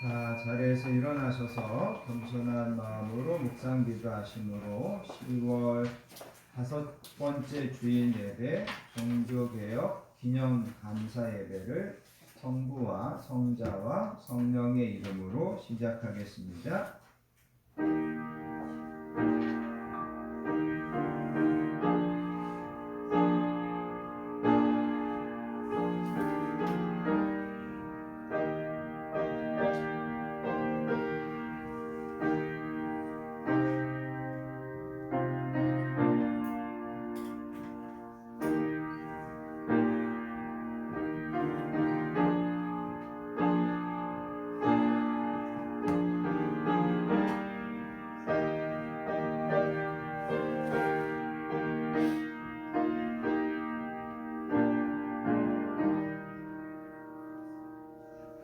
다 자리에서 일어나셔서 겸손한 마음으로 묵상 기도하심으로 10월 5번째 주일 예배 종교개혁 기념 감사 예배를 성부와 성자와 성령의 이름으로 시작하겠습니다.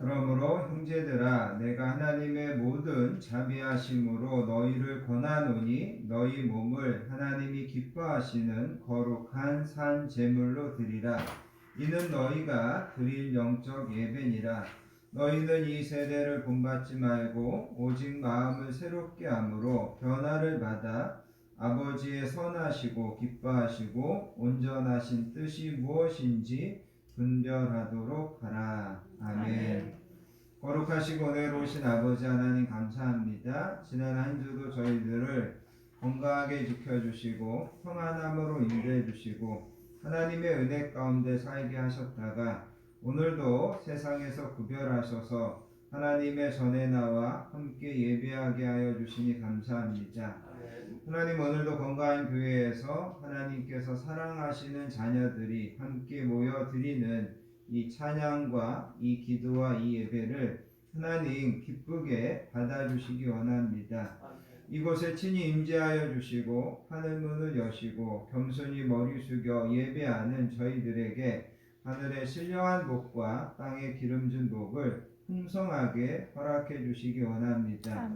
그러므로 형제들아 내가 하나님의 모든 자비하심으로 너희를 권하노니 너희 몸을 하나님이 기뻐하시는 거룩한 산 제물로 드리라. 이는 너희가 드릴 영적 예배니라. 너희는 이 세대를 본받지 말고 오직 마음을 새롭게 함으로 변화를 받아 아버지의 선하시고 기뻐하시고 온전하신 뜻이 무엇인지 분별하도록 하라. 아멘. 거룩하시고 은혜로우신 아버지 하나님 감사합니다. 지난 한 주도 저희들을 건강하게 지켜주시고 평안함으로 인도해 주시고 하나님의 은혜 가운데 살게 하셨다가 오늘도 세상에서 구별하셔서 하나님의 전에 나와 함께 예배하게 하여 주시니 감사합니다. 하나님 오늘도 건강한 교회에서 하나님께서 사랑하시는 자녀들이 함께 모여 드리는 이 찬양과 이 기도와 이 예배를 하나님 기쁘게 받아주시기 원합니다. 이곳에 친히 임재하여 주시고 하늘문을 여시고 겸손히 머리 숙여 예배하는 저희들에게 하늘의 신령한 복과 땅의 기름진 복을 풍성하게 허락해 주시기 원합니다.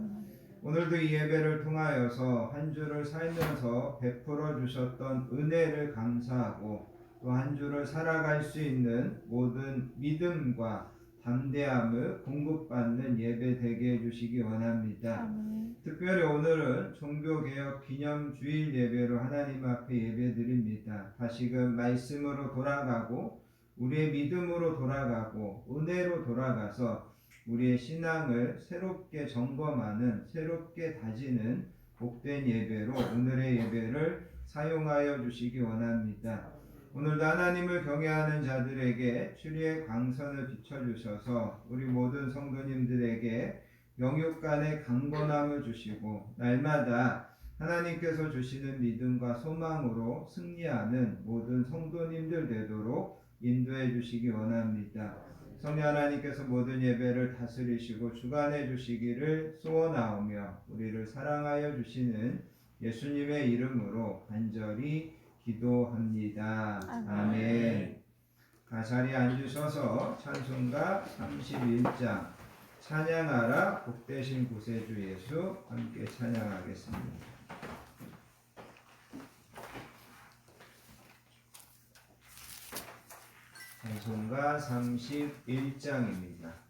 오늘도 이 예배를 통하여서 한 주를 살면서 베풀어 주셨던 은혜를 감사하고 또 한 주를 살아갈 수 있는 모든 믿음과 담대함을 공급받는 예배 되게 해주시기 원합니다. 특별히 오늘은 종교개혁 기념주일 예배로 하나님 앞에 예배드립니다. 다시금 말씀으로 돌아가고 우리의 믿음으로 돌아가고 은혜로 돌아가서 우리의 신앙을 새롭게 점검하는 새롭게 다지는 복된 예배로 오늘의 예배를 사용하여 주시기 원합니다. 오늘도 하나님을 경외하는 자들에게 주리의 광선을 비춰주셔서 우리 모든 성도님들에게 영육 간의 강건함을 주시고 날마다 하나님께서 주시는 믿음과 소망으로 승리하는 모든 성도님들 되도록 인도해 주시기 원합니다. 성령 하나님께서 모든 예배를 다스리시고 주관해 주시기를 소원하오며 우리를 사랑하여 주시는 예수님의 이름으로 간절히 기도합니다. 아멘. 자리에 앉으셔서 찬송가 31장 찬양하라 복되신 구세주 예수 함께 찬양하겠습니다. 찬송가 31장입니다.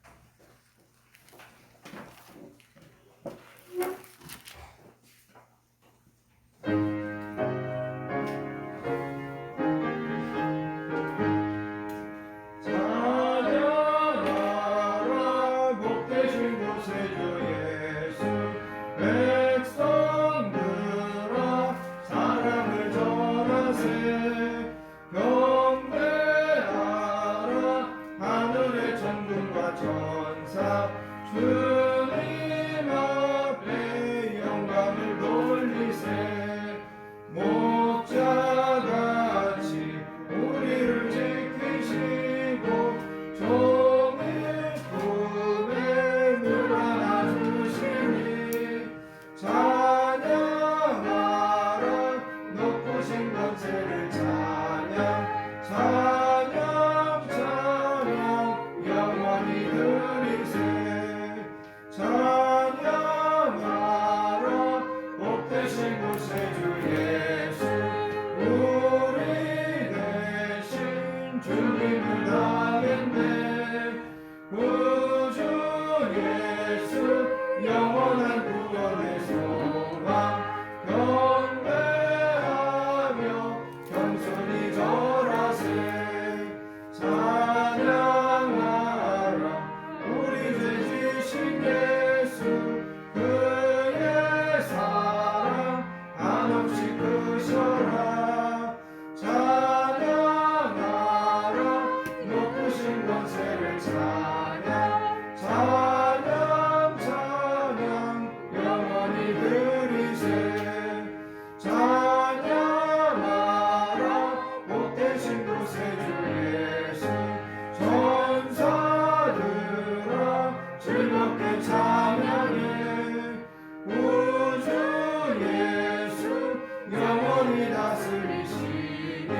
권세를 찬양 찬양 찬양 영원히 드리세 찬양하라 복되신 구세주 예수 전사들아 즐겁게 찬양해 우주 예수 영원히 다스리시니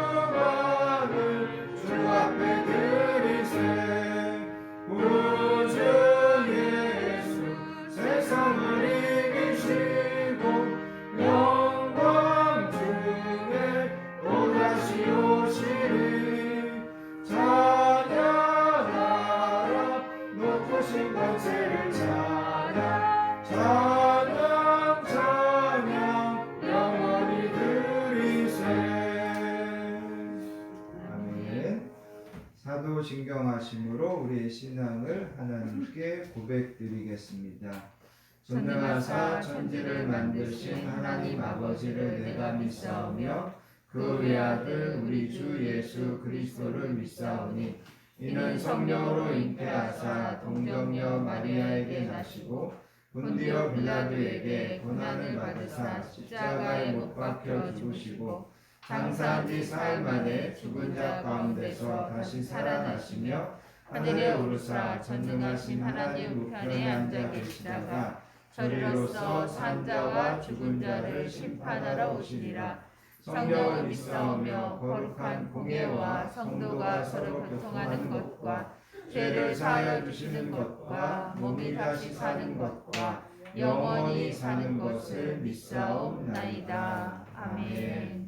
멸류관을 주 앞에 드리세 우주 예수 세상을 이기시고 영광 중에 또다시 오시니 찬양하라 높으신 권세를 찬양 찬양 찬양 영원히 드리세 아멘. 사도신경하심으로 우리의 신앙을 하나님께 고백드리겠습니다. 전능하사 천지를 만드신 하나님 아버지를 내가 믿사오며 그 외아들 우리 주 예수 그리스도를 믿사오니 이는 성령으로 잉태하사 동정녀 마리아에게 나시고 본디오 빌라도에게 고난을 받으사 십자가에 못 박혀 죽으시고 장사한 지 사흘 만에 죽은 자 가운데서 다시 살아나시며 하늘에 오르사 전능하신 하나님 우편에 앉아 계시다가 저리로서 산자와 죽은 자를 심판하러 오시리라. 성령을 믿사오며 거룩한 공예와 성도가 서로 교통하는 것과 죄를 사하여 주시는 것과 몸이 다시 사는 것과 영원히 사는 것을 믿사옵나이다. 아멘.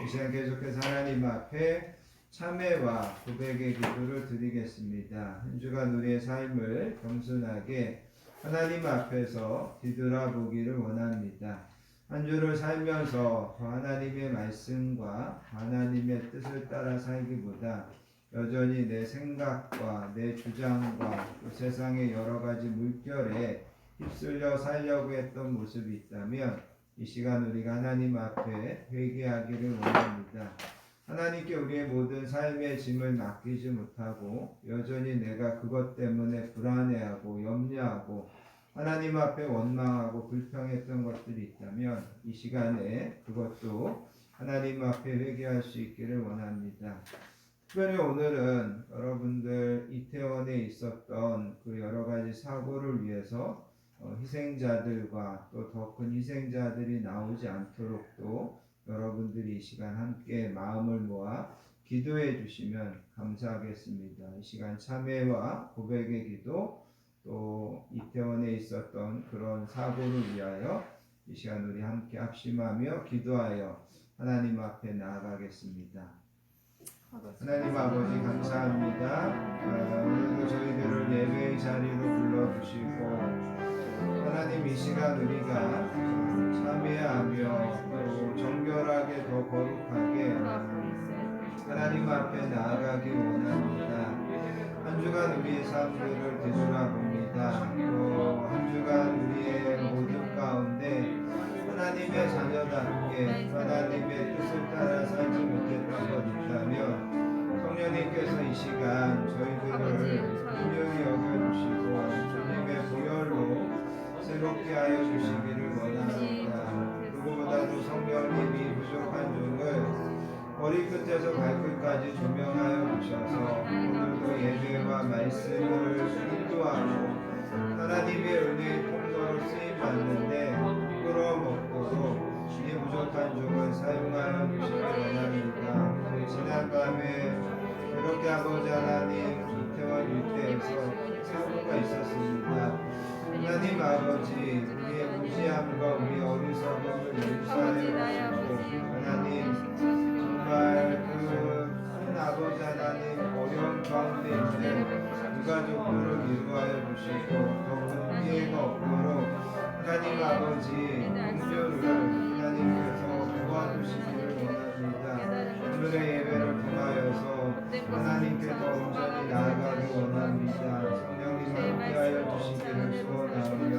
이 시간 계속해서 하나님 앞에 참회와 고백의 기도를 드리겠습니다. 한 주간 우리의 삶을 겸손하게 하나님 앞에서 뒤돌아보기를 원합니다. 한 주를 살면서 하나님의 말씀과 하나님의 뜻을 따라 살기보다 여전히 내 생각과 내 주장과 또 세상의 여러 가지 물결에 휩쓸려 살려고 했던 모습이 있다면 이 시간 우리가 하나님 앞에 회개하기를 원합니다. 하나님께 우리의 모든 삶의 짐을 맡기지 못하고 여전히 내가 그것 때문에 불안해하고 염려하고 하나님 앞에 원망하고 불평했던 것들이 있다면 이 시간에 그것도 하나님 앞에 회개할 수 있기를 원합니다. 특별히 오늘은 여러분들 이태원에 있었던 그 여러 가지 사고를 위해서 희생자들과 또 더 큰 희생자들이 나오지 않도록 또 여러분들이 이 시간 함께 마음을 모아 기도해 주시면 감사하겠습니다. 이 시간 참회와 고백의 기도 또 이태원에 있었던 그런 사고를 위하여 이 시간 우리 함께 합심하며 기도하여 하나님 앞에 나아가겠습니다. 하나님 아버지 감사합니다. 오늘도 저희들을 예배의 자리로 불러주시고 하나님 이 시간 우리가 참회하며 또 정결하게 더 거룩하게 하나님 앞에 나아가기 원합니다. 한 주간 우리의 삶들을 되돌아봅니다. 또 한 주간 우리의 모든 가운데 하나님의 자녀답게 하나님의 뜻을 따라 살지 못했던 것 있다면 성령님께서 이 시간 저희들을 분명히 여겨주시고 주님의 보혈로 새롭게 하여 주시기를 원합니다. 누구보다도 성령님이 부족한 종을 머리끝에서 발끝까지 조명하여 주셔서 오늘도 예배와 말씀을 인도하고 하나님의 은혜의 통로로 쓰임받는데 끌어먹고도 이 부족한 종을 사용하여 주시기 원합니다. 지난 밤에 이렇게 아버지 하나님 이태원 일대에서 사고가 있었습니다. 하나님 아버지 우리의 무지함과 우리의 어리석음을 용서하여 주시고 하나님 정말 그 큰 아버지 하나님 어려운 가운데 있는 유가족들을 위로하여 주시고 더 피해가 없도록 하나님 아버지 긍휼을 하나님께서 도와주시기를 원합니다. 오늘의 예배를 통하여서 하나님께 더 온전히 나아가기 원합니다. 성령님 함께하여 주시기를 소원하며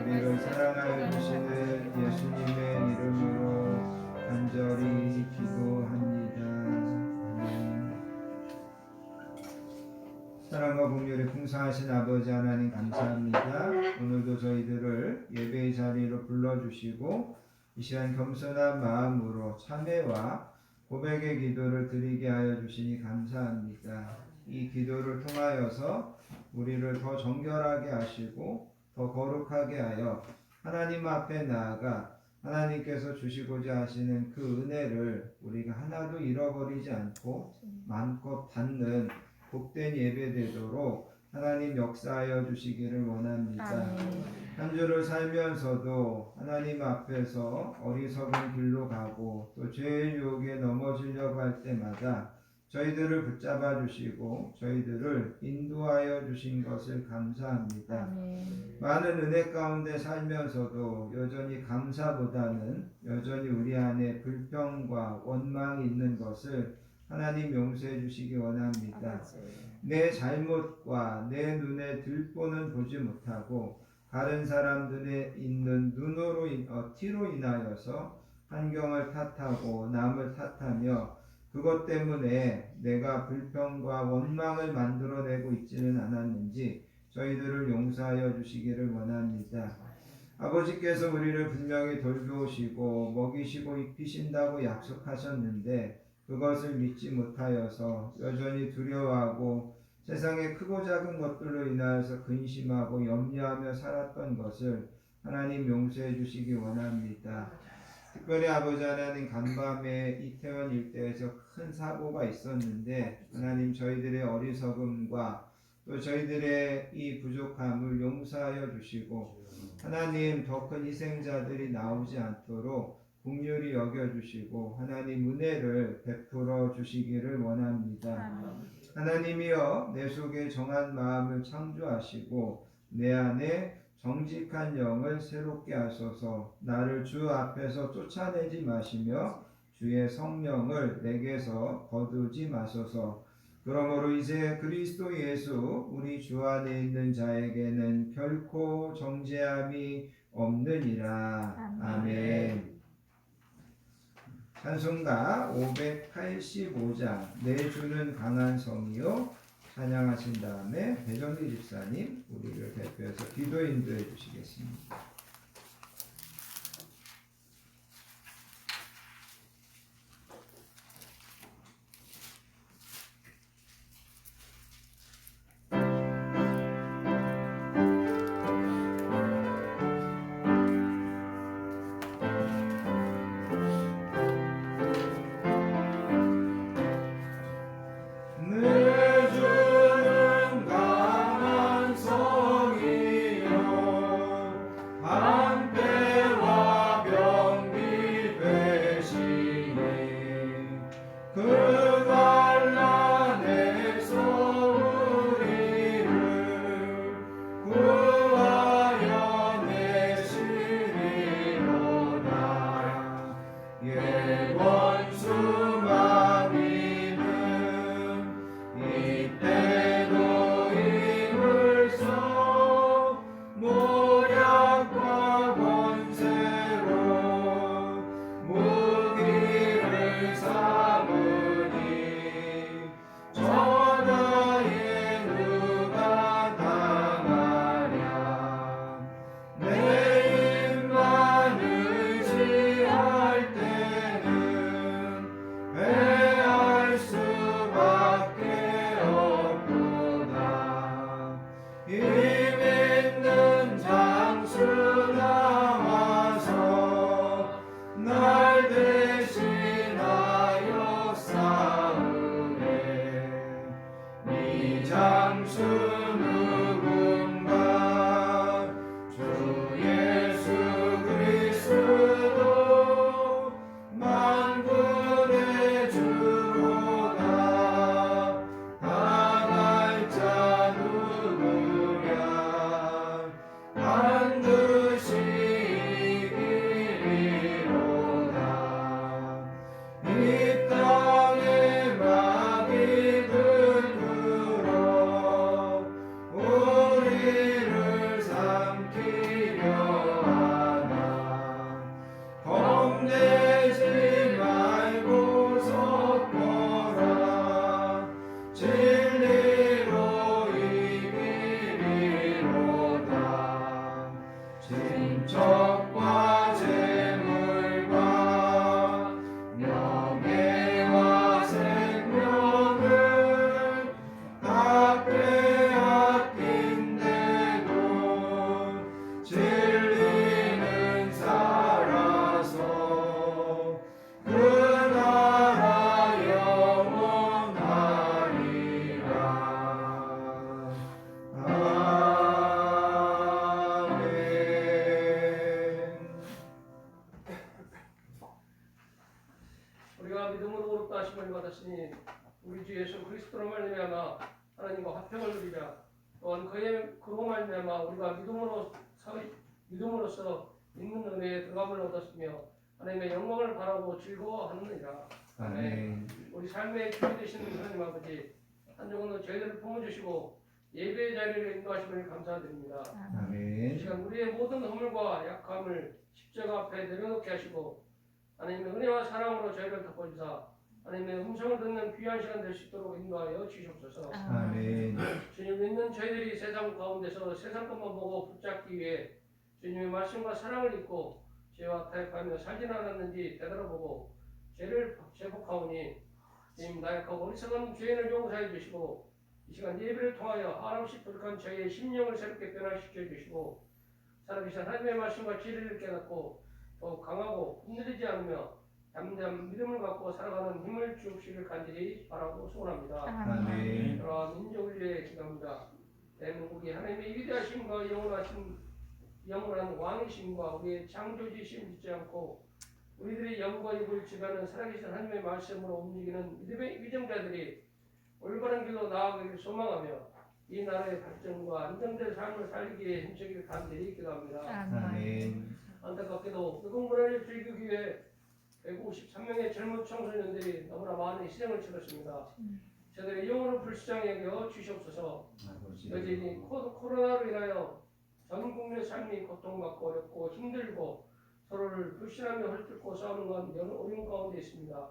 우리를 사랑하여 주시는 예수님의 이름으로 간절히 기도합니다. 아멘. 사랑과 긍휼이 풍성하신 아버지 하나님 감사합니다. 오늘도 저희들을 예배의 자리로 불러주시고 이 시간 겸손한 마음으로 참회와 고백의 기도를 드리게 하여 주시니 감사합니다. 이 기도를 통하여서 우리를 더 정결하게 하시고 더 거룩하게 하여 하나님 앞에 나아가 하나님께서 주시고자 하시는 그 은혜를 우리가 하나도 잃어버리지 않고 마음껏 받는 복된 예배 되도록 하나님 역사하여 주시기를 원합니다. 한 주를 살면서도 하나님 앞에서 어리석은 길로 가고 또 죄의 유혹에 넘어지려고 할 때마다 저희들을 붙잡아 주시고 저희들을 인도하여 주신 것을 감사합니다. 많은 은혜 가운데 살면서도 여전히 감사보다는 여전히 우리 안에 불평과 원망이 있는 것을 하나님 용서해 주시기 원합니다. 내 잘못과 내 눈에 들보는 보지 못하고 다른 사람들의 있는 눈으로 티로 인하여서 환경을 탓하고 남을 탓하며 그것 때문에 내가 불평과 원망을 만들어내고 있지는 않았는지 저희들을 용서하여 주시기를 원합니다. 아버지께서 우리를 분명히 돌보시고 먹이시고 입히신다고 약속하셨는데 그것을 믿지 못하여서 여전히 두려워하고 세상의 크고 작은 것들로 인하여서 근심하고 염려하며 살았던 것을 하나님 용서해 주시기 원합니다. 특별히 아버지 하나님 간밤에 이태원 일대에서 큰 사고가 있었는데 하나님 저희들의 어리석음과 또 저희들의 이 부족함을 용서하여 주시고 하나님 더 큰 희생자들이 나오지 않도록 긍휼히 여겨주시고 하나님 은혜를 베풀어 주시기를 원합니다. 하나님이여 내 속에 정한 마음을 창조하시고 내 안에 정직한 영을 새롭게 하소서. 나를 주 앞에서 쫓아내지 마시며 주의 성령을 내게서 거두지 마소서. 그러므로 이제 그리스도 예수 우리 주 안에 있는 자에게는 결코 정죄함이 없느니라. 아멘. 찬송가 585장 내 주는 강한 성이요 찬양하신 다음에 배정기 집사님 우리를 대표해서 기도 인도해 주시겠습니다. 그리스도로 말미암아 하나님과 화평을 누리자. 또한 그로 말미암아 우리가 믿음으로써 있는 은혜에 들어감을 얻었으며 하나님의 영광을 바라고 즐거워하느니라. 아멘. 우리 삶의 주인 되시는 하나님 아버지, 한 주간도 저희들을 품어주시고 예배의 자리를 인도하심을 감사드립니다. 아멘. 이 시간 우리의 모든 허물과 약함을 십자가 앞에 내려놓게 하시고 하나님의 은혜와 사랑으로 저희를 덮어주사 하나님의 음성을 듣는 귀한 시간 될 수 있도록 인도하여 주시옵소서. 아멘. 주님 믿는 저희들이 세상 가운데서 세상 것만 보고 붙잡기 위해 주님의 말씀과 사랑을 잊고 죄와 타협하며 살진 않았는지 되돌아보고 죄를 제복하오니 주님 나약하고 어리석은 죄인을 용서해 주시고 이 시간 예배를 통하여 한없이 부족한 저희의 심령을 새롭게 변화시켜 주시고 살아계신 하나님의 말씀과 진리를 깨닫고 더욱 강하고 흔들리지 않으며 담대한 믿음을 갖고 살아가는 힘을 주옵시길 간절히 바라고 소원합니다. 아멘. 여러 민족을 위해 기도합니다. 대한민국이 하나님의 위대하심과 영원한 왕이심과 우리의 창조주심 잊지 않고 우리들의 영과 입을 지가는 살아계신 하나님의 말씀으로 움직이는 믿음의 위정자들이 올바른 길로 나아가기를 소망하며 이 나라의 발전과 안정된 삶을 살기 위해 힘쓰기를 간절히 기도합니다. 아멘. 안타깝게도 미국 문화를 즐기기 위해 153명의 젊은 청소년들이 너무나 많은 희생을 치렀습니다. 저들의 영혼을 불쌍히 여겨 주시옵소서. 여전히 코로나로 인하여 전 국민의 삶이 고통받고 어렵고 힘들고 서로를 불신하며 헐뜯고 싸우는 건 여러 어려운 가운데 있습니다.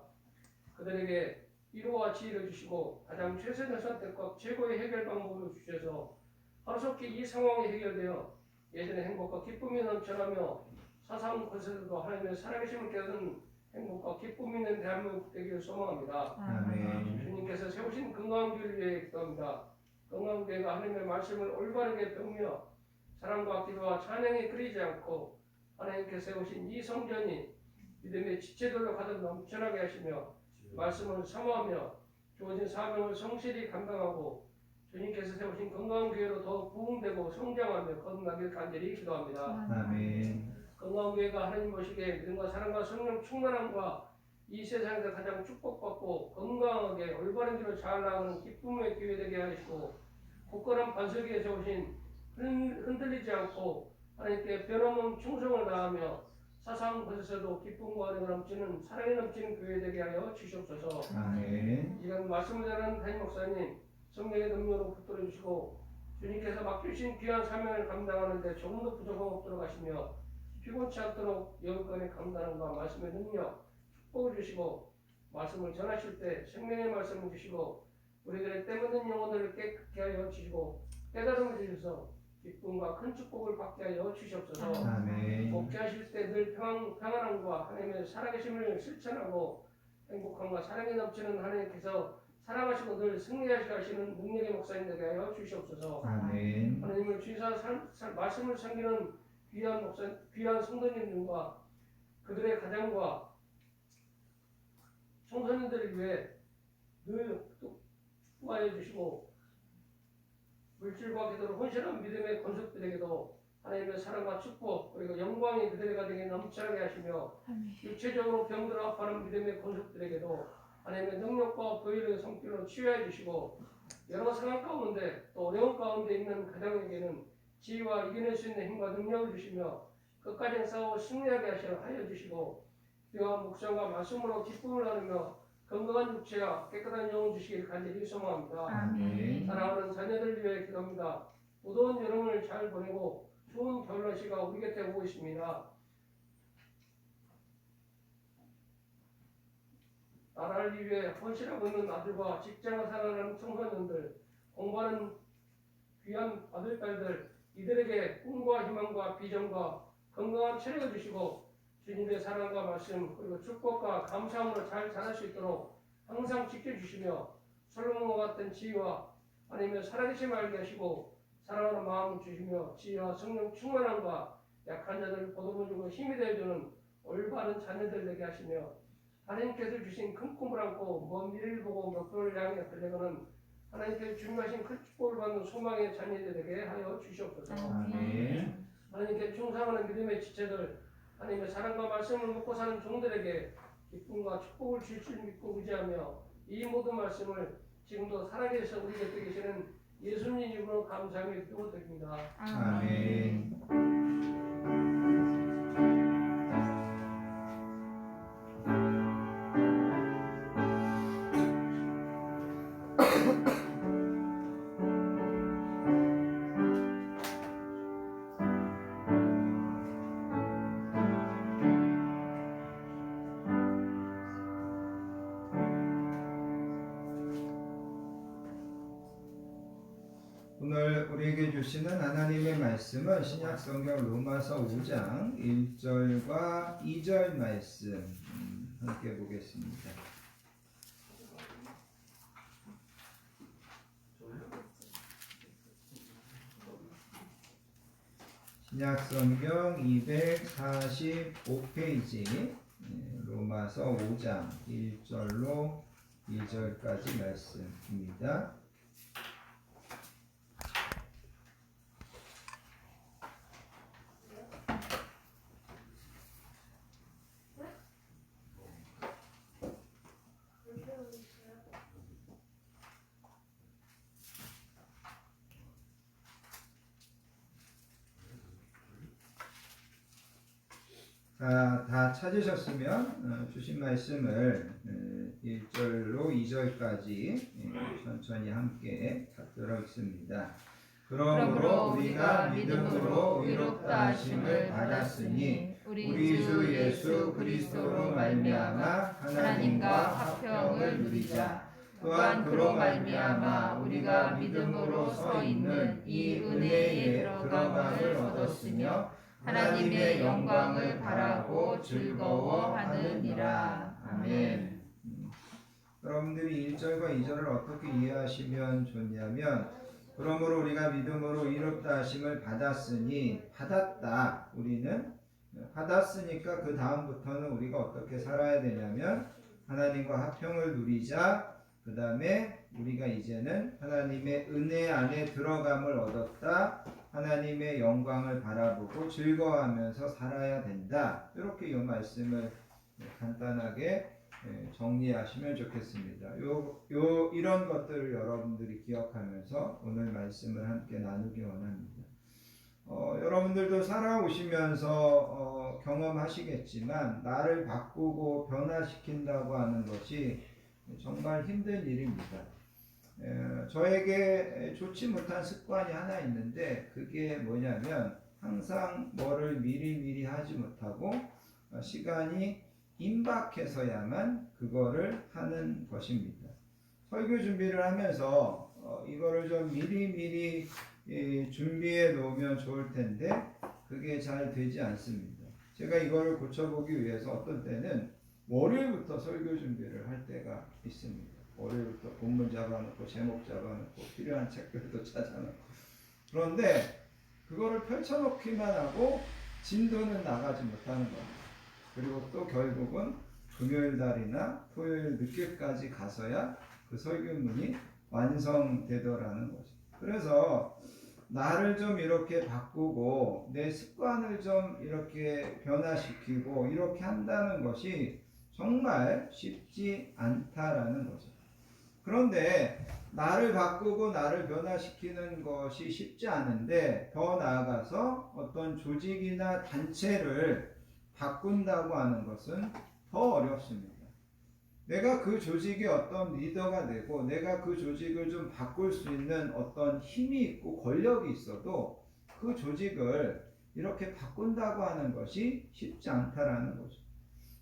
그들에게 위로와 지혜를 주시고 가장 최선의 선택과 최고의 해결 방법을 주셔서 하루속히 이 상황이 해결되어 예전의 행복과 기쁨이 넘쳐나며 사상 곳에서도 하나님의 살아계심을 깨닫는 행복과 기쁨이 있는 대한민국 되기를 소망합니다. 아멘. 주님께서 세우신 건강한 교회를 위해 기도합니다. 건강한 교회가 하나님의 말씀을 올바르게 배우며 사랑과 기도와 찬양에 그리지 않고 하나님께서 세우신 이 성전이 믿음의 지체들로 가득 넘쳐나게 하시며 말씀을 사모하며 주어진 사명을 성실히 감당하고 주님께서 세우신 건강한 교회로 더욱 부흥되고 성장하며 거듭나길 간절히 기도합니다. 아멘. 건강한 교회가 하나님 보시기에 믿음과 사랑과 성령 충만함과 이 세상에서 가장 축복받고 건강하게 올바른 길로 잘 나가는 기쁨의 교회 되게 하시고 굳건한 반석 위에 세우신 흔들리지 않고 하나님께 변함없는 충성을 다하며 사상 곳에서도 기쁨과 은혜가 넘치는 사랑이 넘치는 교회 되게 하여 주시옵소서. 아멘. 이런 말씀을 전하는 담임 목사님 성령의 능력으로 붙들어 주시고 주님께서 맡겨주신 귀한 사명을 감당하는데 조금도 부족함 없도록 하시며 피곤치 않도록 여건의 강단과 말씀의 능력 축복을 주시고 말씀을 전하실 때 생명의 말씀을 주시고 우리들의 때묻는 영혼들을 깨끗게 하여 주시고 깨달음을 주셔서 기쁨과 큰 축복을 받게 하여 주시옵소서. 아멘. 목회하실 때 늘 평안함과 하나님의 살아계심을 실천하고 행복함과 사랑이 넘치는 하나님께서 사랑하시고 늘 승리하시게 하시는 능력의 목사님 되게 하여 주시옵소서. 아멘. 하나님을 주사 말씀을 섬기는 귀한 성도님들과 그들의 가정과 청소년들을 위해 늘 축복하여 주시고 물질과 기도로 헌신한 믿음의 권속들에게도 하나님의 사랑과 축복 그리고 영광이 그들의 가정에 넘쳐나게 하시며 육체적으로 병들어 아파하는 믿음의 권속들에게도 하나님의 능력과 보혈의 성길로 치유해 주시고 여러 상황 가운데 또 어려운 가운데 있는 가정에게는 지혜와 이겨낼 수 있는 힘과 능력을 주시며 끝까지 싸워 승리하게 하여 주시고 기도와 묵상과 말씀으로 기쁨을 나누며 건강한 육체와 깨끗한 영혼 주시길 간절히 소망합니다. 아멘. 사랑하는 자녀들 위해 기도합니다. 무더운 여름을 잘 보내고 좋은 겨울 날씨가 우리 곁에 오고 있습니다. 나라를 위해 헌신하고 있는 아들과 직장을 살아가는 청소년들, 공부하는 귀한 아들, 딸들 이들에게 꿈과 희망과 비전과 건강한 체력을 주시고 주님의 사랑과 말씀 그리고 축복과 감사함으로 잘 자랄 수 있도록 항상 지켜주시며 솔로몬과 같은 지혜와 하나님의 살아계심을 알게 하시고 사랑하는 마음을 주시며 지혜와 성령 충만함과 약한 자들을 보듬어주고 힘이 되어주는 올바른 자녀들 되게 하시며 하나님께서 주신 큰 꿈을 안고 먼 미래를 보고 목표를 향해 달려가는 하나님께서 준비하신 큰 축복을 받는 소망의 자녀들 되게 하여 주시옵소서. 아멘. 하나님께 충성하는 믿음의 지체들 하나님의 사랑과 말씀을 먹고 사는 종들에게 기쁨과 축복을 주실 줄 믿고 의지하며 이 모든 말씀을 지금도 살아계셔 우리 곁에 계시는 예수님 이름으로 감사하며 기도드립니다. 아멘. 오늘 우리에게 주시는 하나님의 말씀은 신약성경 로마서 5장 1절과 2절 말씀 함께 보겠습니다. 신약성경 245페이지 로마서 5장 1절로 2절까지 말씀입니다. 다 찾으셨으면 주신 말씀을 1절로 2절까지 천천히 함께 받도록 하겠습니다. 그러므로 우리가 믿음으로 의롭다 하심을 받았으니 우리 주 예수 그리스도로 말미암아 하나님과 화평을 누리자. 또한 그로 말미암아 우리가 믿음으로 서 있는 이 은혜의 들어감을 얻었으며 하나님의 영광을 바라고 즐거워하느니라. 아멘. 여러분들이 1절과 2절을 어떻게 이해하시면 좋냐면, 그러므로 우리가 믿음으로 의롭다 하심을 받았으니, 받았다. 우리는 받았으니까 그 다음부터는 우리가 어떻게 살아야 되냐면 하나님과 화평을 누리자. 그 다음에 우리가 이제는 하나님의 은혜 안에 들어감을 얻었다. 하나님의 영광을 바라보고 즐거워하면서 살아야 된다. 이렇게 이 말씀을 간단하게 정리하시면 좋겠습니다. 이런 것들을 여러분들이 기억하면서 오늘 말씀을 함께 나누기 원합니다. 여러분들도 살아오시면서 경험하시겠지만 나를 바꾸고 변화시킨다고 하는 것이 정말 힘든 일입니다. 저에게 좋지 못한 습관이 하나 있는데 그게 뭐냐면 항상 뭐를 미리미리 하지 못하고 시간이 임박해서야만 그거를 하는 것입니다. 설교 준비를 하면서 이거를 좀 미리미리 준비해 놓으면 좋을 텐데 그게 잘 되지 않습니다. 제가 이거를 고쳐보기 위해서 어떤 때는 월요일부터 설교 준비를 할 때가 있습니다. 월요일부터 본문 잡아놓고 제목 잡아놓고 필요한 책들도 찾아놓고, 그런데 그거를 펼쳐놓기만 하고 진도는 나가지 못하는 겁니다. 그리고 또 결국은 금요일 날이나 토요일 늦게까지 가서야 그 설교문이 완성되더라는 거죠. 그래서 나를 좀 이렇게 바꾸고 내 습관을 좀 이렇게 변화시키고 이렇게 한다는 것이 정말 쉽지 않다라는 거죠. 그런데 나를 바꾸고 나를 변화시키는 것이 쉽지 않은데 더 나아가서 어떤 조직이나 단체를 바꾼다고 하는 것은 더 어렵습니다. 내가 그 조직의 어떤 리더가 되고 내가 그 조직을 좀 바꿀 수 있는 어떤 힘이 있고 권력이 있어도 그 조직을 이렇게 바꾼다고 하는 것이 쉽지 않다라는 거죠.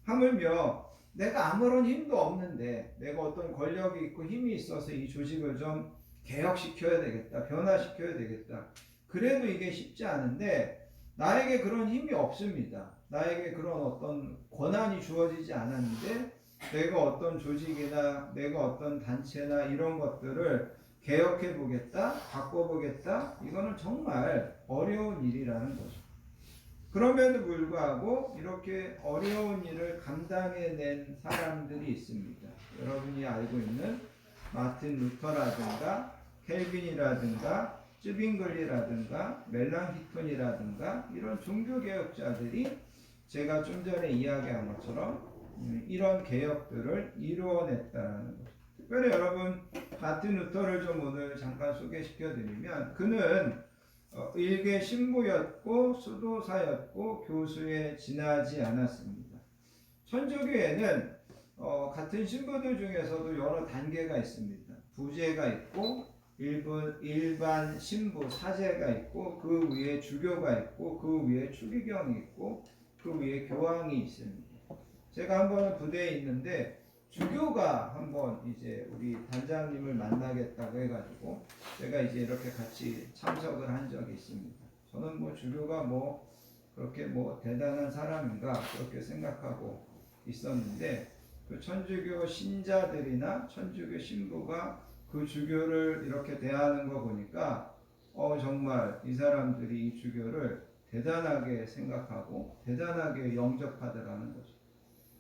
하물며 내가 아무런 힘도 없는데 내가 어떤 권력이 있고 힘이 있어서 이 조직을 좀 개혁시켜야 되겠다, 변화시켜야 되겠다. 그래도 이게 쉽지 않은데 나에게 그런 힘이 없습니다. 나에게 그런 어떤 권한이 주어지지 않았는데 내가 어떤 조직이나 내가 어떤 단체나 이런 것들을 개혁해 보겠다, 바꿔보겠다, 이거는 정말 어려운 일이라는 거죠. 그럼에도 불구하고 이렇게 어려운 일을 감당해낸 사람들이 있습니다. 여러분이 알고 있는 마틴 루터라든가 켈빈이라든가 쯔빙글리라든가 멜랑히톤이라든가 이런 종교개혁자들이 제가 좀 전에 이야기한 것처럼 이런 개혁들을 이루어냈다는 거죠. 특별히 여러분 마틴 루터를 좀 오늘 잠깐 소개시켜 드리면 그는 일개 신부였고 수도사였고 교수에 지나지 않았습니다. 천주교에는 같은 신부들 중에서도 여러 단계가 있습니다. 부제가 있고 일반 신부 사제가 있고 그 위에 주교가 있고 그 위에 추기경이 있고 그 위에 교황이 있습니다. 제가 한번 부대에 있는데 주교가 한번 이제 우리 단장님을 만나겠다고 해가지고 제가 이제 이렇게 같이 참석을 한 적이 있습니다. 저는 뭐 주교가 뭐 그렇게 뭐 대단한 사람인가 그렇게 생각하고 있었는데 그 천주교 신자들이나 천주교 신부가 그 주교를 이렇게 대하는 거 보니까 정말 이 사람들이 이 주교를 대단하게 생각하고 대단하게 영접하더라는 거죠.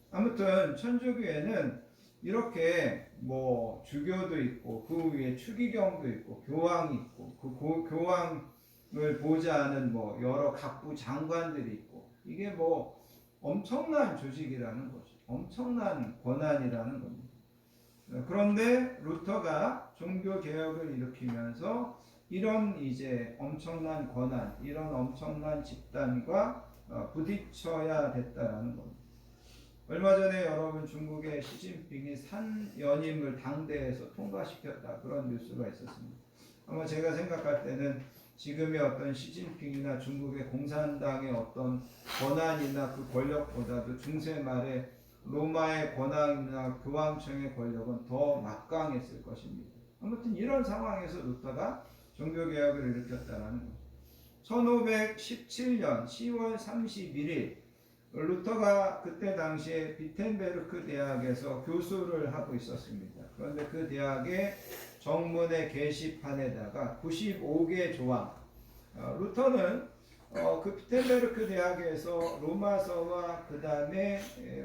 아무튼 천주교에는 이렇게 뭐 주교도 있고 그 위에 추기경도 있고 교황이 있고 그 교황을 보좌하는 뭐 여러 각부 장관들이 있고 이게 뭐 엄청난 조직이라는 거죠. 엄청난 권한이라는 겁니다. 그런데 루터가 종교 개혁을 일으키면서 이런 이제 엄청난 권한, 이런 엄청난 집단과 부딪혀야 됐다라는 겁니다. 얼마 전에 여러분 중국의 시진핑이 산연임을 당대에서 통과시켰다 그런 뉴스가 있었습니다. 아마 제가 생각할 때는 지금의 어떤 시진핑이나 중국의 공산당의 어떤 권한이나 그 권력보다도 중세 말에 로마의 권한이나 교황청의 권력은 더 막강했을 것입니다. 아무튼 이런 상황에서 루터가 종교개혁을 일으켰다는 거죠. 1517년 10월 31일 루터가 그때 당시에 비텐베르크 대학에서 교수를 하고 있었습니다. 그런데 그 대학의 정문의 게시판에다가 95개 조항, 루터는 그 비텐베르크 대학에서 로마서와 그 다음에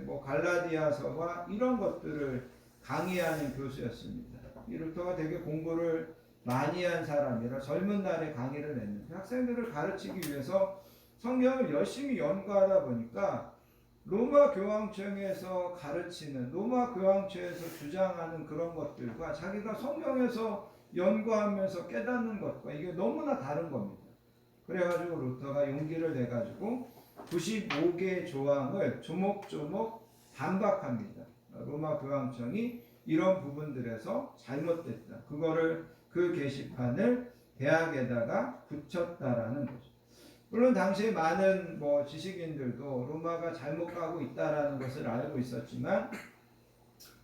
뭐 갈라디아서와 이런 것들을 강의하는 교수였습니다. 이 루터가 되게 공부를 많이 한 사람이라 젊은 날에 강의를 했는데 학생들을 가르치기 위해서 성경을 열심히 연구하다 보니까 로마 교황청에서 가르치는 로마 교황청에서 주장하는 그런 것들과 자기가 성경에서 연구하면서 깨닫는 것과 이게 너무나 다른 겁니다. 그래가지고 루터가 용기를 내가지고 95개 조항을 조목조목 반박합니다. 로마 교황청이 이런 부분들에서 잘못됐다. 그거를 그 게시판을 대학에다가 붙였다라는 거죠. 물론 당시에 많은 뭐 지식인들도 로마가 잘못 가고 있다라는 것을 알고 있었지만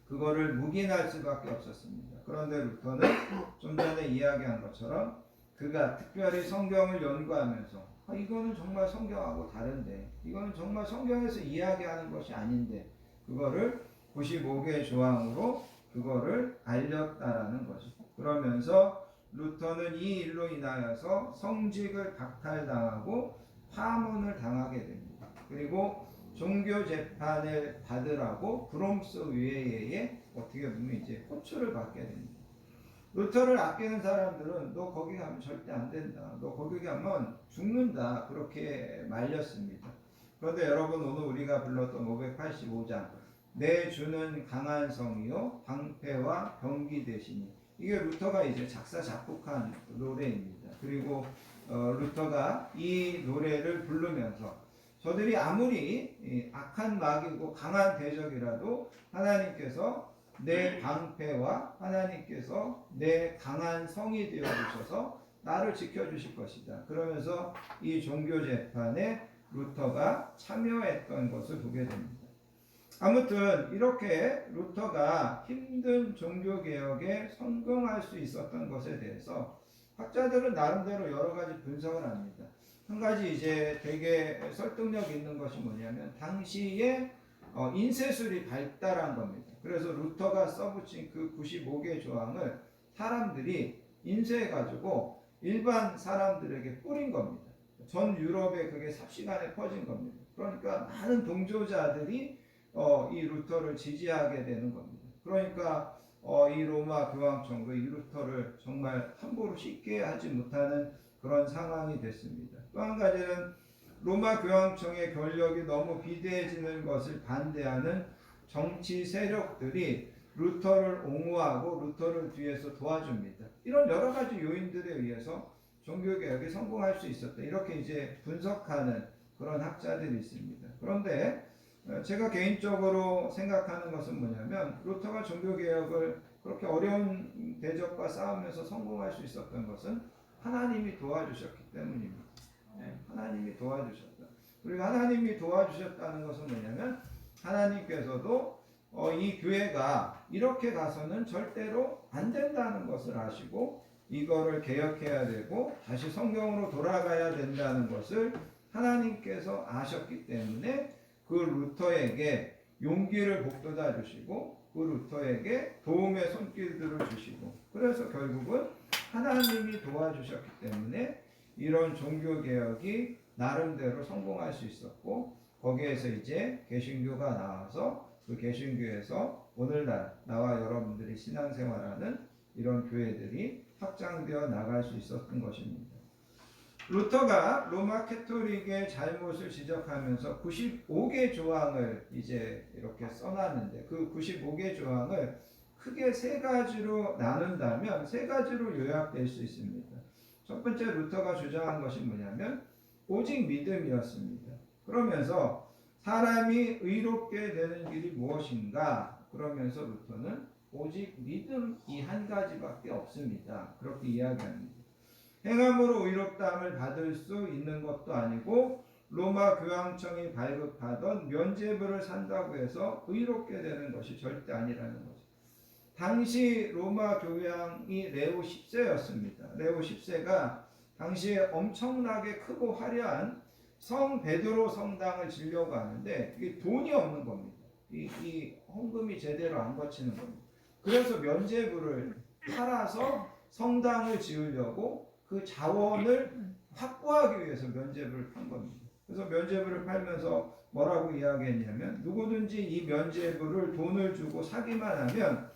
그거를 묵인할 수밖에 없었습니다. 그런데 루터는 좀 전에 이야기한 것처럼 그가 특별히 성경을 연구하면서 이거는 정말 성경하고 다른데 이거는 정말 성경에서 이야기하는 것이 아닌데 그거를 95개 조항으로 그거를 알렸다라는 거죠. 그러면서 루터는 이 일로 인하여서 성직을 박탈당하고 파문을 당하게 됩니다. 그리고 종교 재판을 받으라고 브롬스 의회에 어떻게 보면 이제 호출을 받게 됩니다. 루터를 아끼는 사람들은 너 거기 가면 절대 안 된다. 너 거기 가면 죽는다. 그렇게 말렸습니다. 그런데 여러분 오늘 우리가 불렀던 585장 내 주는 강한 성이요 방패와 병기 되시니 이게 루터가 이제 작사 작곡한 노래입니다. 그리고 루터가 이 노래를 부르면서 저들이 아무리 악한 마귀고 강한 대적이라도 하나님께서 내 방패와 하나님께서 내 강한 성이 되어 주셔서 나를 지켜주실 것이다. 그러면서 이 종교 재판에 루터가 참여했던 것을 보게 됩니다. 아무튼 이렇게 루터가 힘든 종교개혁에 성공할 수 있었던 것에 대해서 학자들은 나름대로 여러 가지 분석을 합니다. 한 가지 이제 되게 설득력 있는 것이 뭐냐면 당시에 인쇄술이 발달한 겁니다. 그래서 루터가 써붙인 그 95개 조항을 사람들이 인쇄해가지고 일반 사람들에게 뿌린 겁니다. 전 유럽에 그게 삽시간에 퍼진 겁니다. 그러니까 많은 동조자들이 이 루터를 지지하게 되는 겁니다. 그러니까 이 로마 교황청도 이 루터를 정말 함부로 쉽게 하지 못하는 그런 상황이 됐습니다. 또 한 가지는 로마 교황청의 권력이 너무 비대해지는 것을 반대하는 정치 세력들이 루터를 옹호하고 루터를 뒤에서 도와줍니다. 이런 여러 가지 요인들에 의해서 종교개혁이 성공할 수 있었다. 이렇게 이제 분석하는 그런 학자들이 있습니다. 그런데 제가 개인적으로 생각하는 것은 뭐냐면 루터가 종교개혁을 그렇게 어려운 대적과 싸우면서 성공할 수 있었던 것은 하나님이 도와주셨기 때문입니다. 하나님이 도와주셨다. 그리고 하나님이 도와주셨다는 것은 뭐냐면 하나님께서도 이 교회가 이렇게 가서는 절대로 안 된다는 것을 아시고 이거를 개혁해야 되고 다시 성경으로 돌아가야 된다는 것을 하나님께서 아셨기 때문에 그 루터에게 용기를 북돋아 주시고 그 루터에게 도움의 손길들을 주시고 그래서 결국은 하나님이 도와주셨기 때문에 이런 종교개혁이 나름대로 성공할 수 있었고 거기에서 이제 개신교가 나와서 그 개신교에서 오늘날 나와 여러분들이 신앙생활하는 이런 교회들이 확장되어 나갈 수 있었던 것입니다. 루터가 로마 캐토릭의 잘못을 지적하면서 95개 조항을 이제 이렇게 써놨는데 그 95개 조항을 크게 세 가지로 나눈다면 세 가지로 요약될 수 있습니다. 첫 번째 루터가 주장한 것이 뭐냐면 오직 믿음이었습니다. 그러면서 사람이 의롭게 되는 길이 무엇인가? 그러면서 루터는 오직 믿음 이 한 가지밖에 없습니다. 그렇게 이야기합니다. 행함으로 의롭다함을 받을 수 있는 것도 아니고 로마 교황청이 발급하던 면죄부를 산다고 해서 의롭게 되는 것이 절대 아니라는 거죠. 당시 로마 교황이 레오 10세였습니다. 레오 10세가 당시에 엄청나게 크고 화려한 성 베드로 성당을 지려고 하는데 이게 돈이 없는 겁니다. 이 헌금이 제대로 안 거치는 겁니다. 그래서 면죄부를 팔아서 성당을 지으려고 그 자원을 확보하기 위해서 면죄부를 판 겁니다. 그래서 면죄부를 팔면서 뭐라고 이야기했냐면 누구든지 이 면죄부를 돈을 주고 사기만 하면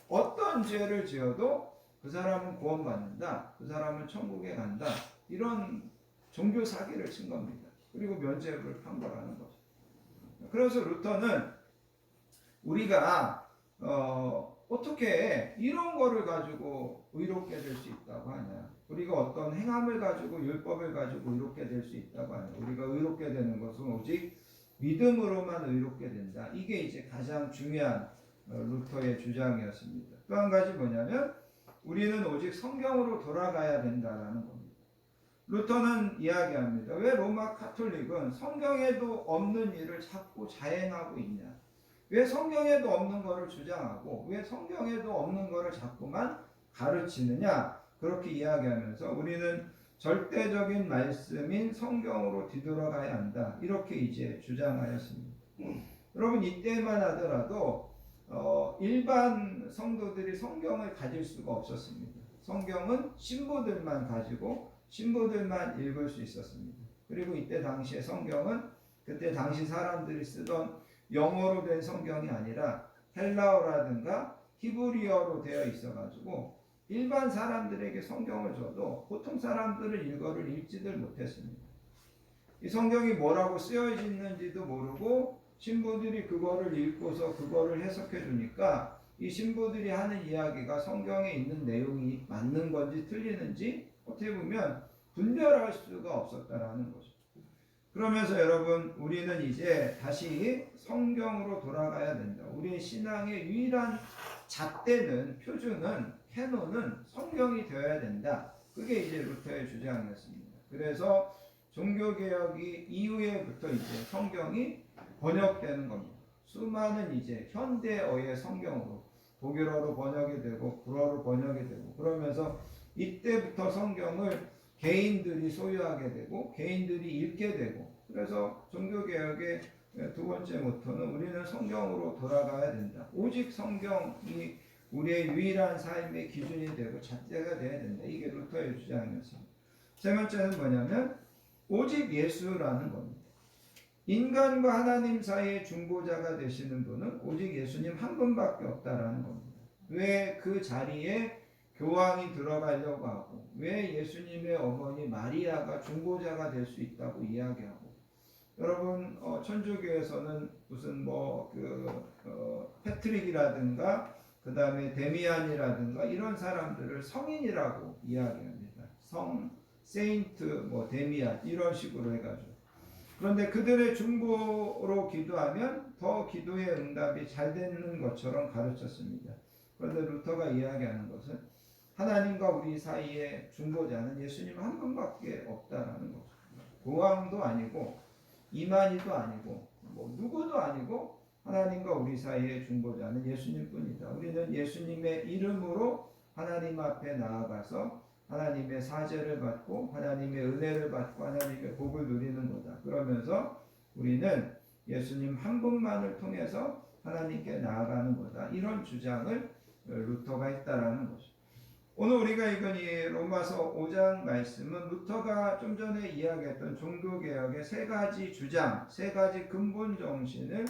어떤 죄를 지어도 그 사람은 구원받는다. 그 사람은 천국에 간다. 이런 종교 사기를 친 겁니다. 그리고 면죄부를 판 거라는 거죠. 그래서 루터는 우리가 어떻게 이런 거를 가지고 의롭게 될 수 있다고 하냐. 우리가 어떤 행함을 가지고 율법을 가지고 의롭게 될 수 있다고 하냐. 우리가 의롭게 되는 것은 오직 믿음으로만 의롭게 된다. 이게 이제 가장 중요한 루터의 주장이었습니다. 또 한 가지 뭐냐면 우리는 오직 성경으로 돌아가야 된다라는 겁니다. 루터는 이야기합니다. 왜 로마 카톨릭은 성경에도 없는 일을 자꾸 자행하고 있냐? 왜 성경에도 없는 것을 주장하고 왜 성경에도 없는 것을 자꾸만 가르치느냐? 그렇게 이야기하면서 우리는 절대적인 말씀인 성경으로 뒤돌아가야 한다. 이렇게 이제 주장하였습니다. 여러분 이때만 하더라도 일반 성도들이 성경을 가질 수가 없었습니다. 성경은 신부들만 가지고 신부들만 읽을 수 있었습니다. 그리고 이때 당시에 성경은 그때 당시 사람들이 쓰던 영어로 된 성경이 아니라 헬라어라든가 히브리어로 되어 있어가지고 일반 사람들에게 성경을 줘도 보통 사람들은 이거를 읽지들 못했습니다. 이 성경이 뭐라고 쓰여져 있는지도 모르고 신부들이 그거를 읽고서 그거를 해석해 주니까 이 신부들이 하는 이야기가 성경에 있는 내용이 맞는 건지 틀리는지 어떻게 보면 분별할 수가 없었다라는 거죠. 그러면서 여러분 우리는 이제 다시 성경으로 돌아가야 된다. 우리의 신앙의 유일한 잣대는 표준은 캐논은 성경이 되어야 된다. 그게 이제 루터의 주장이었습니다. 그래서 종교개혁이 이후에부터 이제 성경이 번역되는 겁니다. 수많은 이제 현대어의 성경으로 독일어로 번역이 되고 불어로 번역이 되고 그러면서 이때부터 성경을 개인들이 소유하게 되고 개인들이 읽게 되고 그래서 종교개혁의 두 번째 모토는 우리는 성경으로 돌아가야 된다. 오직 성경이 우리의 유일한 삶의 기준이 되고 잣대가 되어야 된다. 이게 루터의 주장이었습니다. 세 번째는 뭐냐면 오직 예수라는 겁니다. 인간과 하나님 사이의 중보자가 되시는 분은 오직 예수님 한 분밖에 없다라는 겁니다. 왜 그 자리에 교황이 들어가려고 하고 왜 예수님의 어머니 마리아가 중보자가 될 수 있다고 이야기하고 여러분 천주교에서는 무슨 패트릭이라든가 그 다음에 데미안이라든가 이런 사람들을 성인이라고 이야기합니다. 세인트, 데미안 이런 식으로 해가지고. 그런데 그들의 중보로 기도하면 더 기도의 응답이 잘 되는 것처럼 가르쳤습니다. 그런데 루터가 이야기하는 것은 하나님과 우리 사이에 중보자는 예수님 한 분밖에 없다라는 거죠. 고왕도 아니고 이만희도 아니고 누구도 아니고 하나님과 우리 사이의 중보자는 예수님뿐이다. 우리는 예수님의 이름으로 하나님 앞에 나아가서 하나님의 사죄를 받고 하나님의 은혜를 받고 하나님의 복을 누리는 거다. 그러면서 우리는 예수님 한 분만을 통해서 하나님께 나아가는 거다. 이런 주장을 루터가 했다라는 거죠. 오늘 우리가 읽은 이 로마서 5장 말씀은 루터가 좀 전에 이야기했던 종교개혁의 세 가지 주장, 세 가지 근본 정신을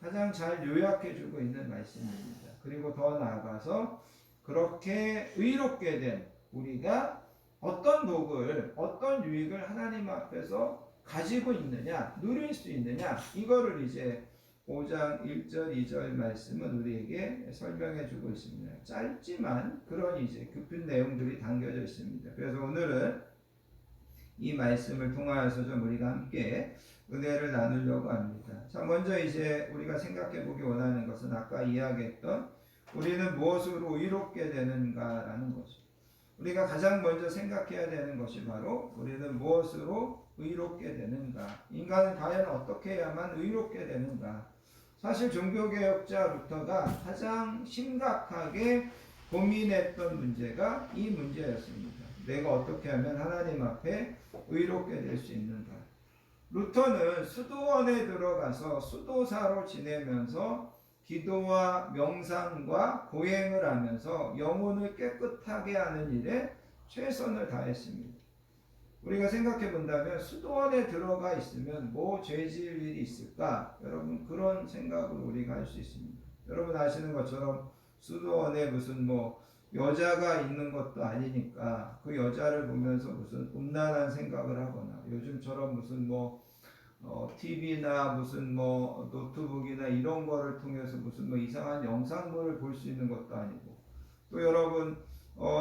가장 잘 요약해주고 있는 말씀입니다. 그리고 더 나아가서 그렇게 의롭게 된 우리가 어떤 복을, 어떤 유익을 하나님 앞에서 가지고 있느냐, 누릴 수 있느냐, 이거를 이제 5장 1절, 2절 말씀은 우리에게 설명해 주고 있습니다. 짧지만 그런 이제 깊은 내용들이 담겨져 있습니다. 그래서 오늘은 이 말씀을 통하여서 좀 우리가 함께 은혜를 나누려고 합니다. 자, 먼저 이제 우리가 생각해 보기 원하는 것은 아까 이야기했던 우리는 무엇으로 의롭게 되는가라는 것이죠. 우리가 가장 먼저 생각해야 되는 것이 바로 우리는 무엇으로 의롭게 되는가? 인간은 과연 어떻게 해야만 의롭게 되는가? 사실 종교개혁자 루터가 가장 심각하게 고민했던 문제가 이 문제였습니다. 내가 어떻게 하면 하나님 앞에 의롭게 될 수 있는가? 루터는 수도원에 들어가서 수도사로 지내면서 기도와 명상과 고행을 하면서 영혼을 깨끗하게 하는 일에 최선을 다했습니다. 우리가 생각해 본다면 수도원에 들어가 있으면 뭐 죄 지을 일이 있을까? 여러분 그런 생각을 우리가 할 수 있습니다. 여러분 아시는 것처럼 수도원에 무슨 여자가 있는 것도 아니니까 그 여자를 보면서 무슨 음란한 생각을 하거나 요즘처럼 무슨 TV나 무슨 노트북이나 이런 거를 통해서 무슨 이상한 영상물을 볼 수 있는 것도 아니고 또 여러분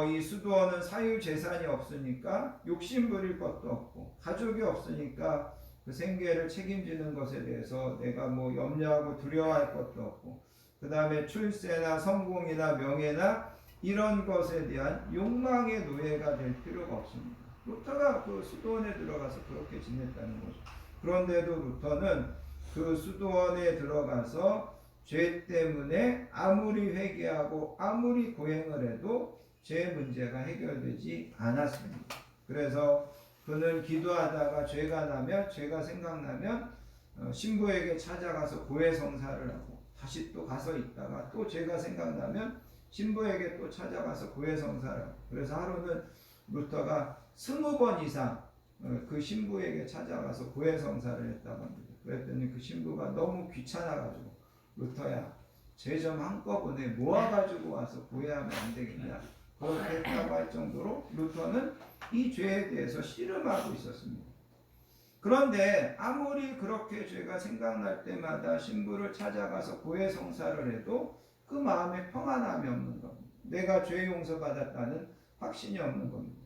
이 수도원은 사유재산이 없으니까 욕심 부릴 것도 없고 가족이 없으니까 그 생계를 책임지는 것에 대해서 내가 염려하고 두려워할 것도 없고 그 다음에 출세나 성공이나 명예나 이런 것에 대한 욕망의 노예가 될 필요가 없습니다. 루터가 그 수도원에 들어가서 그렇게 지냈다는 거죠. 그런데도 루터는 그 수도원에 들어가서 죄 때문에 아무리 회개하고 아무리 고행을 해도 죄 문제가 해결되지 않았습니다. 그래서 그는 기도하다가 죄가 생각나면 신부에게 찾아가서 고해성사를 하고 다시 또 가서 있다가 또 죄가 생각나면 신부에게 또 찾아가서 고해성사를 하고 그래서 하루는 루터가 20번 이상 그 신부에게 찾아가서 고해성사를 했다고 합니다. 그랬더니 그 신부가 너무 귀찮아가지고 루터야 죄 좀 한꺼번에 모아가지고 와서 고해하면 안 되겠냐 그렇게 했다고 할 정도로 루터는 이 죄에 대해서 씨름하고 있었습니다. 그런데 아무리 그렇게 죄가 생각날 때마다 신부를 찾아가서 고해성사를 해도 그 마음에 평안함이 없는 겁니다. 내가 죄 용서받았다는 확신이 없는 겁니다.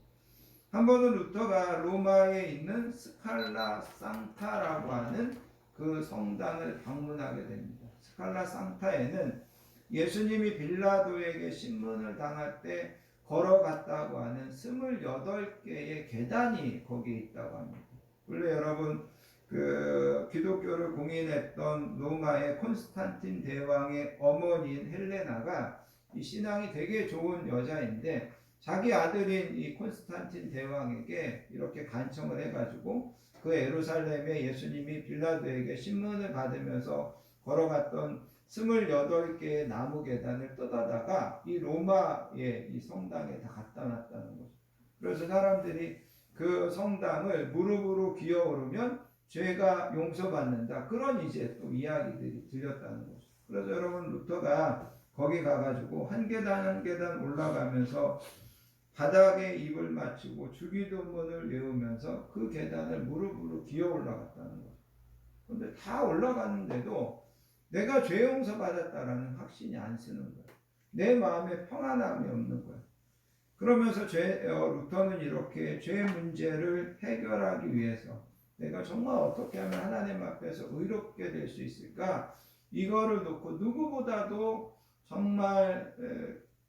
한 번은 루터가 로마에 있는 스칼라 상타라고 하는 그 성당을 방문하게 됩니다. 스칼라 상타에는 예수님이 빌라도에게 신문을 당할 때 걸어갔다고 하는 28개의 계단이 거기에 있다고 합니다. 원래 여러분 그 기독교를 공인했던 로마의 콘스탄틴 대왕의 어머니인 헬레나가 이 신앙이 되게 좋은 여자인데 자기 아들인 이 콘스탄틴 대왕에게 이렇게 간청을 해가지고 그 예루살렘에 예수님이 빌라도에게 신문을 받으면서 걸어갔던 28개의 나무 계단을 뜯어다가 이 로마의 이 성당에 다 갖다 놨다는 거죠. 그래서 사람들이 그 성당을 무릎으로 기어오르면 죄가 용서받는다. 그런 이제 또 이야기들이 들렸다는 거죠. 그래서 여러분 루터가 거기 가가지고 한 계단 한 계단 올라가면서 바닥에 입을 맞추고 주기도문을 외우면서 그 계단을 무릎으로 기어 올라갔다는 거죠. 그런데 다 올라갔는데도 내가 죄 용서 받았다라는 확신이 안 쓰는 거예요. 내 마음에 평안함이 없는 거예요. 그러면서 루터는 이렇게 죄 문제를 해결하기 위해서 내가 정말 어떻게 하면 하나님 앞에서 의롭게 될 수 있을까? 이거를 놓고 누구보다도 정말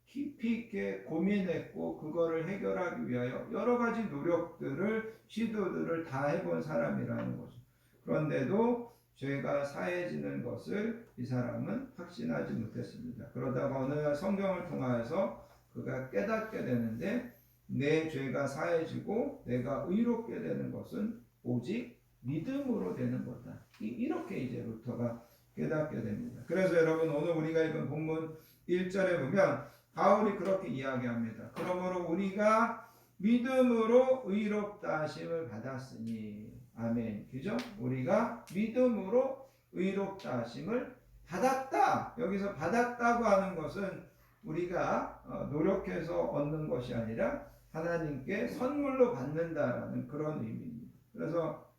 깊이 있게 고민했고 그거를 해결하기 위하여 여러 가지 노력들을 시도들을 다 해본 사람이라는 거죠. 그런데도 죄가 사해지는 것을 이 사람은 확신하지 못했습니다. 그러다가 어느 날 성경을 통하여서 그가 깨닫게 되는데 내 죄가 사해지고 내가 의롭게 되는 것은 오직 믿음으로 되는 거다. 이렇게 이제 루터가 깨닫게 됩니다. 그래서 여러분 오늘 우리가 읽은 본문 1절에 보면 바울이 그렇게 이야기합니다. 그러므로 우리가 믿음으로 의롭다 하심을 받았으니 아멘. 그죠? 우리가 믿음으로 의롭다 하심을 받았다. 여기서 받았다고 하는 것은 우리가 노력해서 얻는 것이 아니라 하나님께 선물로 받는다라는 그런 의미입니다. 그래서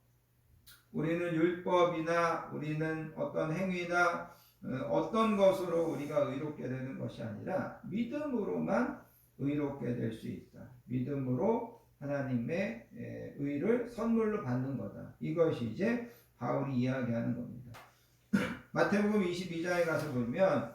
우리는 율법이나 우리는 어떤 행위나 어떤 것으로 우리가 의롭게 되는 것이 아니라 믿음으로만 의롭게 될 수 있다. 믿음으로 하나님의 의를 선물로 받는 거다. 이것이 이제 바울이 이야기하는 겁니다. 마태복음 22장에 가서 보면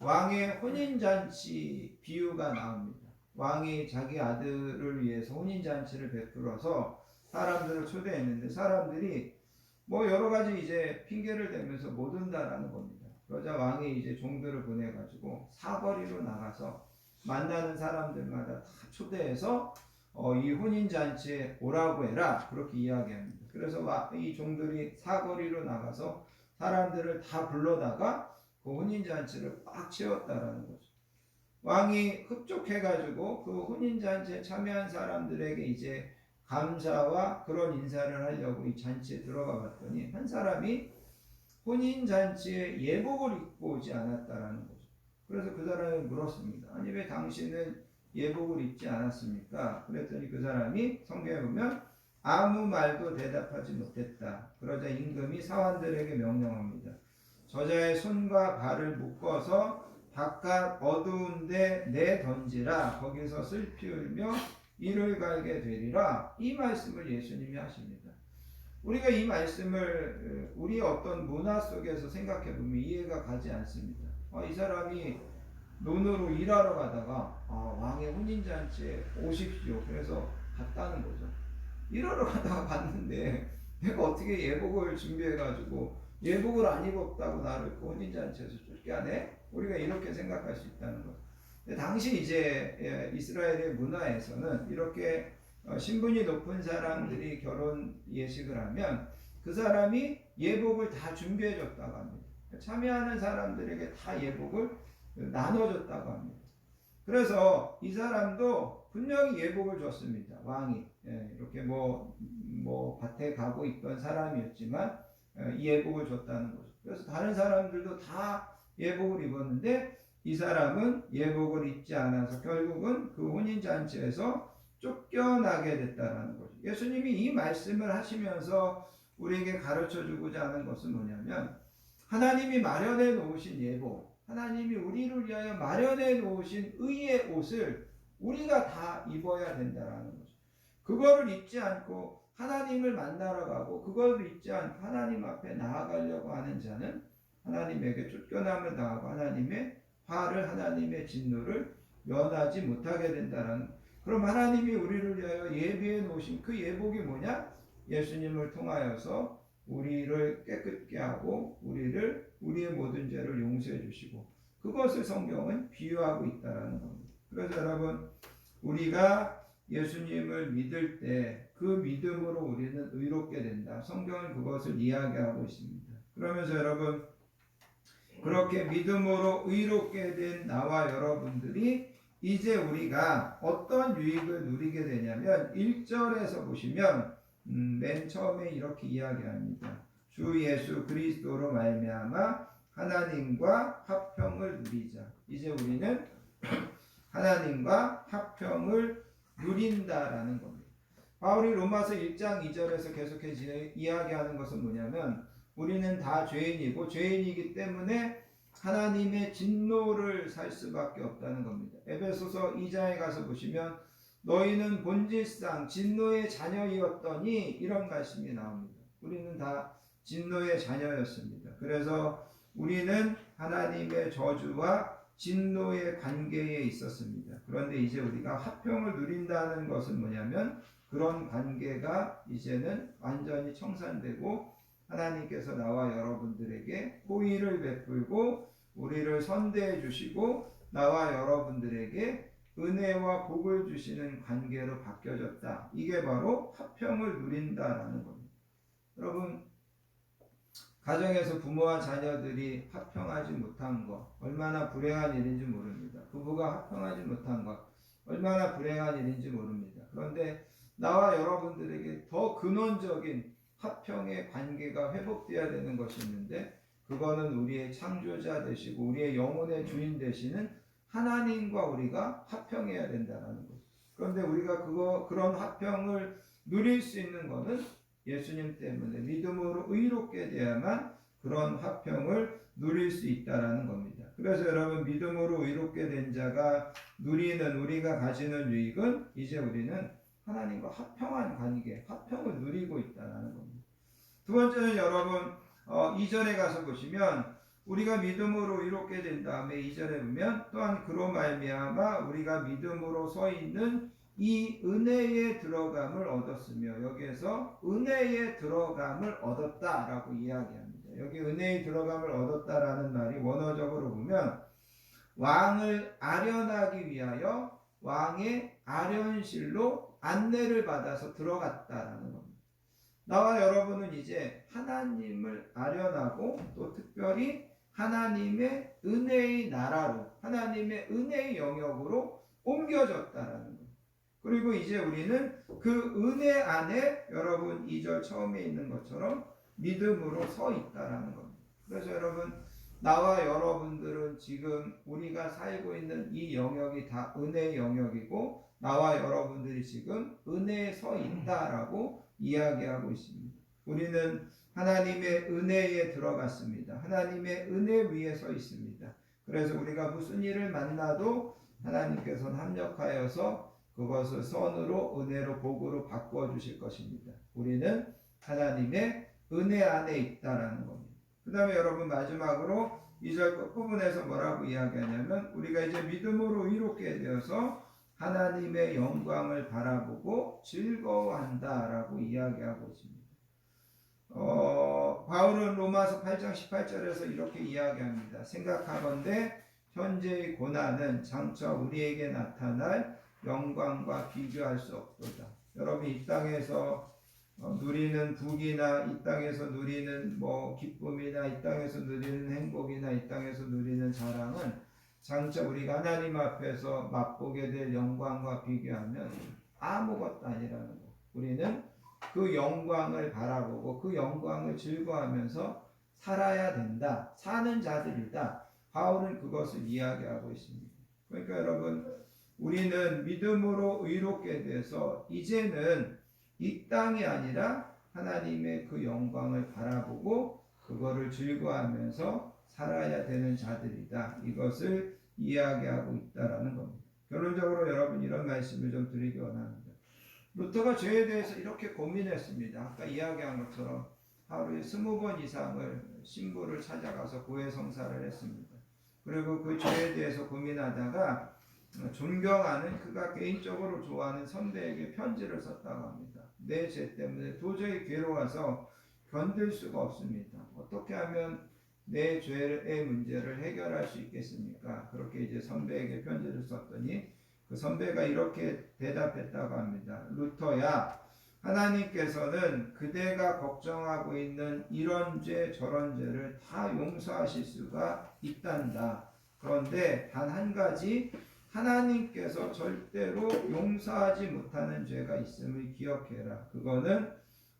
왕의 혼인잔치 비유가 나옵니다. 왕이 자기 아들을 위해서 혼인잔치를 베풀어서 사람들을 초대했는데 사람들이 뭐 여러 가지 이제 핑계를 대면서 못 온다라는 겁니다. 그러자 왕이 이제 종들을 보내가지고 사거리로 나가서 만나는 사람들마다 다 초대해서 이 혼인잔치에 오라고 해라 그렇게 이야기합니다. 그래서 이 종들이 사거리로 나가서 사람들을 다 불러다가 그 혼인잔치를 꽉 채웠다라는 거죠. 왕이 흡족해가지고 그 혼인잔치에 참여한 사람들에게 이제 감사와 그런 인사를 하려고 이 잔치에 들어가 봤더니 한 사람이 혼인잔치에 예복을 입고 오지 않았다라는 거죠. 그래서 그 사람이 물었습니다. 아니 왜 당신은 예복을 입지 않았습니까? 그랬더니 그 사람이 성경에 보면 아무 말도 대답하지 못했다. 그러자 임금이 사환들에게 명령합니다. 저자의 손과 발을 묶어서 바깥 어두운 데 내던지라. 거기서 슬피 울며 이를 갈게 되리라. 이 말씀을 예수님이 하십니다. 우리가 이 말씀을 우리 어떤 문화 속에서 생각해 보면 이해가 가지 않습니다. 이 사람이 논으로 일하러 가다가 왕의 혼인잔치에 오십시오. 그래서 갔다는 거죠. 일하러 가다가 봤는데 내가 어떻게 예복을 준비해가지고 예복을 안 입었다고 나를 그 혼인잔치에서 쫓겨내? 우리가 이렇게 생각할 수 있다는 것. 당시 이제 이스라엘의 문화에서는 이렇게 신분이 높은 사람들이 결혼 예식을 하면 그 사람이 예복을 다 준비해 줬다고 합니다. 참여하는 사람들에게 다 예복을 나눠줬다고 합니다. 그래서 이 사람도 분명히 예복을 줬습니다. 왕이 이렇게 뭐 밭에 가고 있던 사람이었지만 이 예복을 줬다는 거죠. 그래서 다른 사람들도 다 예복을 입었는데 이 사람은 예복을 입지 않아서 결국은 그 혼인잔치에서 쫓겨나게 됐다는 거죠. 예수님이 이 말씀을 하시면서 우리에게 가르쳐 주고자 하는 것은 뭐냐면 하나님이 마련해 놓으신 예복, 하나님이 우리를 위하여 마련해 놓으신 의의 옷을 우리가 다 입어야 된다는 거죠. 그거를 입지 않고 하나님을 만나러 가고 그걸 입지 않고 하나님 앞에 나아가려고 하는 자는 하나님에게 쫓겨남을 당하고 하나님의 화를 하나님의 진노를 면하지 못하게 된다는. 그럼 하나님이 우리를 위하여 예비해 놓으신 그 예복이 뭐냐? 예수님을 통하여서 우리를 깨끗게 하고 우리의 모든 죄를 용서해 주시고 그것을 성경은 비유하고 있다는 겁니다. 그래서 여러분 우리가 예수님을 믿을 때 그 믿음으로 우리는 의롭게 된다. 성경은 그것을 이야기하고 있습니다. 그러면서 여러분 그렇게 믿음으로 의롭게 된 나와 여러분들이 이제 우리가 어떤 유익을 누리게 되냐면 1절에서 보시면 맨 처음에 이렇게 이야기합니다. 주 예수 그리스도로 말미암아 하나님과 화평을 누리자. 이제 우리는 하나님과 화평을 누린다라는 겁니다. 바울이 로마서 1장 2절에서 계속해서 이야기하는 것은 뭐냐면 우리는 다 죄인이고 죄인이기 때문에 하나님의 진노를 살 수밖에 없다는 겁니다. 에베소서 2장에 가서 보시면 너희는 본질상 진노의 자녀이었더니 이런 말씀이 나옵니다. 우리는 다 진노의 자녀였습니다. 그래서 우리는 하나님의 저주와 진노의 관계에 있었습니다. 그런데 이제 우리가 화평을 누린다는 것은 뭐냐면 그런 관계가 이제는 완전히 청산되고 하나님께서 나와 여러분들에게 호의를 베풀고 우리를 선대해 주시고 나와 여러분들에게 은혜와 복을 주시는 관계로 바뀌어졌다. 이게 바로 화평을 누린다라는 겁니다. 여러분, 가정에서 부모와 자녀들이 화평하지 못한 것 얼마나 불행한 일인지 모릅니다. 부부가 화평하지 못한 것 얼마나 불행한 일인지 모릅니다. 그런데 나와 여러분들에게 더 근원적인 화평의 관계가 회복되어야 되는 것이 있는데 그거는 우리의 창조자 되시고 우리의 영혼의 주인 되시는 하나님과 우리가 화평해야 된다는 것. 그런데 우리가 그런 화평을 누릴 수 있는 것은 예수님 때문에 믿음으로 의롭게 돼야만 그런 화평을 누릴 수 있다라는 겁니다. 그래서 여러분 믿음으로 의롭게 된 자가 누리는 우리가 가지는 유익은 이제 우리는 하나님과 화평한 관계, 화평을 누리고 있다라는 겁니다. 두 번째는 여러분 2절에 가서 보시면 우리가 믿음으로 의롭게 된 다음에 2절에 보면 또한 그로 말미암아 우리가 믿음으로 서 있는 이 은혜에 들어감을 얻었으며 여기에서 은혜에 들어감을 얻었다라고 이야기합니다. 여기 은혜에 들어감을 얻었다라는 말이 원어적으로 보면 왕을 아련하기 위하여 왕의 아련실로 안내를 받아서 들어갔다라는 겁니다. 나와 여러분은 이제 하나님을 아련하고 또 특별히 하나님의 은혜의 나라로 하나님의 은혜의 영역으로 옮겨졌다라는 겁니다. 그리고 이제 우리는 그 은혜 안에 여러분 2절 처음에 있는 것처럼 믿음으로 서 있다라는 겁니다. 그래서 여러분 나와 여러분들은 지금 우리가 살고 있는 이 영역이 다 은혜의 영역이고 나와 여러분들이 지금 은혜에 서 있다라고 이야기하고 있습니다. 우리는 하나님의 은혜에 들어갔습니다. 하나님의 은혜 위에 서 있습니다. 그래서 우리가 무슨 일을 만나도 하나님께서는 합력하여서 그것을 선으로 은혜로 복으로 바꾸어 주실 것입니다. 우리는 하나님의 은혜 안에 있다라는 겁니다. 그 다음에 여러분 마지막으로 2절 끝부분에서 뭐라고 이야기하냐면 우리가 이제 믿음으로 의롭게 되어서 하나님의 영광을 바라보고 즐거워한다라고 이야기하고 있습니다. 바울은 로마서 8장 18절에서 이렇게 이야기합니다. 생각하건대 현재의 고난은 장차 우리에게 나타날 영광과 비교할 수 없도다. 여러분 이 땅에서 누리는福이나 이 땅에서 누리는 기쁨이나 이 땅에서 누리는 행복이나 이 땅에서 누리는 자랑은 장차 우리가 하나님 앞에서 맛보게 될 영광과 비교하면 아무것도 아니라는 것. 우리는 그 영광을 바라보고 그 영광을 즐거워하면서 살아야 된다. 사는 자들이다. 바울은 그것을 이야기하고 있습니다. 그러니까 여러분 우리는 믿음으로 의롭게 돼서 이제는 이 땅이 아니라 하나님의 그 영광을 바라보고 그거를 즐거워하면서 살아야 되는 자들이다. 이것을 이야기하고 있다라는 겁니다. 결론적으로 여러분 이런 말씀을 좀 드리기 원합니다. 루터가 죄에 대해서 이렇게 고민했습니다. 아까 이야기한 것처럼 하루에 20번 이상을 신부를 찾아가서 고해성사를 했습니다. 그리고 그 죄에 대해서 고민하다가 존경하는 그가 개인적으로 좋아하는 선배에게 편지를 썼다고 합니다. 내 죄 때문에 도저히 괴로워서 견딜 수가 없습니다. 어떻게 하면 내 죄의 문제를 해결할 수 있겠습니까? 그렇게 이제 선배에게 편지를 썼더니 그 선배가 이렇게 대답했다고 합니다. 루터야, 하나님께서는 그대가 걱정하고 있는 이런 죄 저런 죄를 다 용서하실 수가 있단다. 그런데 단 한 가지 하나님께서 절대로 용서하지 못하는 죄가 있음을 기억해라. 그거는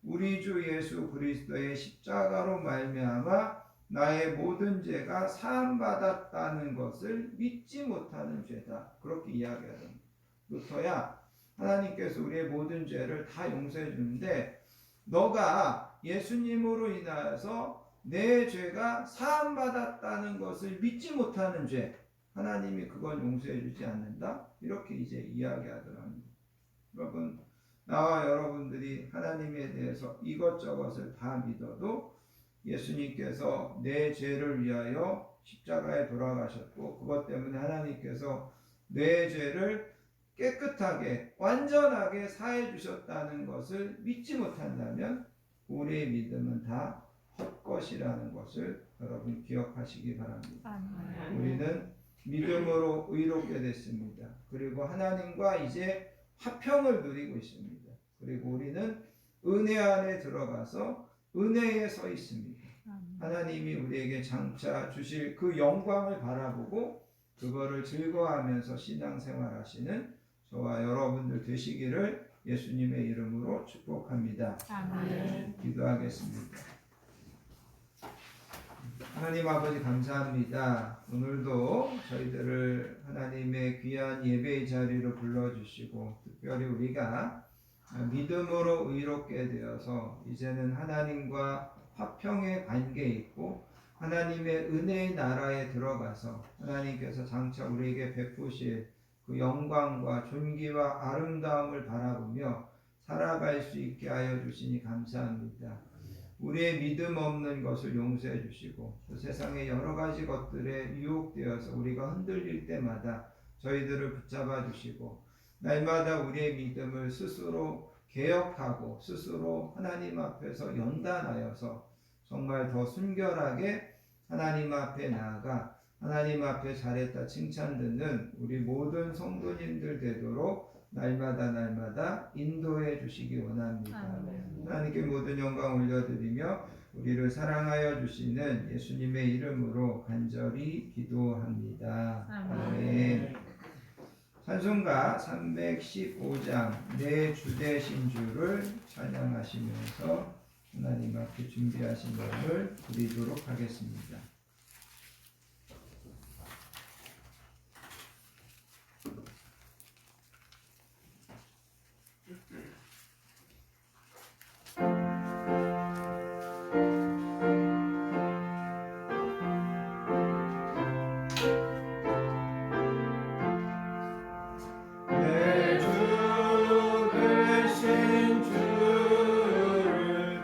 우리 주 예수 그리스도의 십자가로 말미암아 나의 모든 죄가 사함받았다는 것을 믿지 못하는 죄다. 그렇게 이야기하는 루터야, 하나님께서 우리의 모든 죄를 다 용서해 주는데 너가 예수님으로 인하여서 내 죄가 사함받았다는 것을 믿지 못하는 죄, 하나님이 그건 용서해 주지 않는다? 이렇게 이제 이야기하더랍니다. 여러분, 나와 여러분들이 하나님에 대해서 이것저것을 다 믿어도 예수님께서 내 죄를 위하여 십자가에 돌아가셨고, 그것 때문에 하나님께서 내 죄를 깨끗하게 완전하게 사해 주셨다는 것을 믿지 못한다면 우리의 믿음은 다 헛것이라는 것을 여러분 기억하시기 바랍니다. 우리는 믿음으로 의롭게 됐습니다. 그리고 하나님과 이제 화평을 누리고 있습니다. 그리고 우리는 은혜 안에 들어가서 은혜에 서 있습니다. 하나님이 우리에게 장차 주실 그 영광을 바라보고 그거를 즐거워하면서 신앙생활 하시는 저와 여러분들 되시기를 예수님의 이름으로 축복합니다. 아멘. 기도하겠습니다. 하나님 아버지 감사합니다. 오늘도 저희들을 하나님의 귀한 예배의 자리로 불러주시고 특별히 우리가 믿음으로 의롭게 되어서 이제는 하나님과 화평의 관계에 있고 하나님의 은혜의 나라에 들어가서 하나님께서 장차 우리에게 베푸실 그 영광과 존귀와 아름다움을 바라보며 살아갈 수 있게 하여 주시니 감사합니다. 우리의 믿음 없는 것을 용서해 주시고 또 세상의 여러 가지 것들에 유혹되어서 우리가 흔들릴 때마다 저희들을 붙잡아 주시고 날마다 우리의 믿음을 스스로 개혁하고 스스로 하나님 앞에서 연단하여서 정말 더 순결하게 하나님 앞에 나아가 하나님 앞에 잘했다 칭찬 듣는 우리 모든 성도님들 되도록 날마다 인도해 주시기 원합니다. 아멘. 하나님께 모든 영광 올려드리며 우리를 사랑하여 주시는 예수님의 이름으로 간절히 기도합니다. 아멘. 찬송가 315장 내 주되신 주를 찬양하시면서 하나님 앞에 준비하신 것을 드리도록 하겠습니다.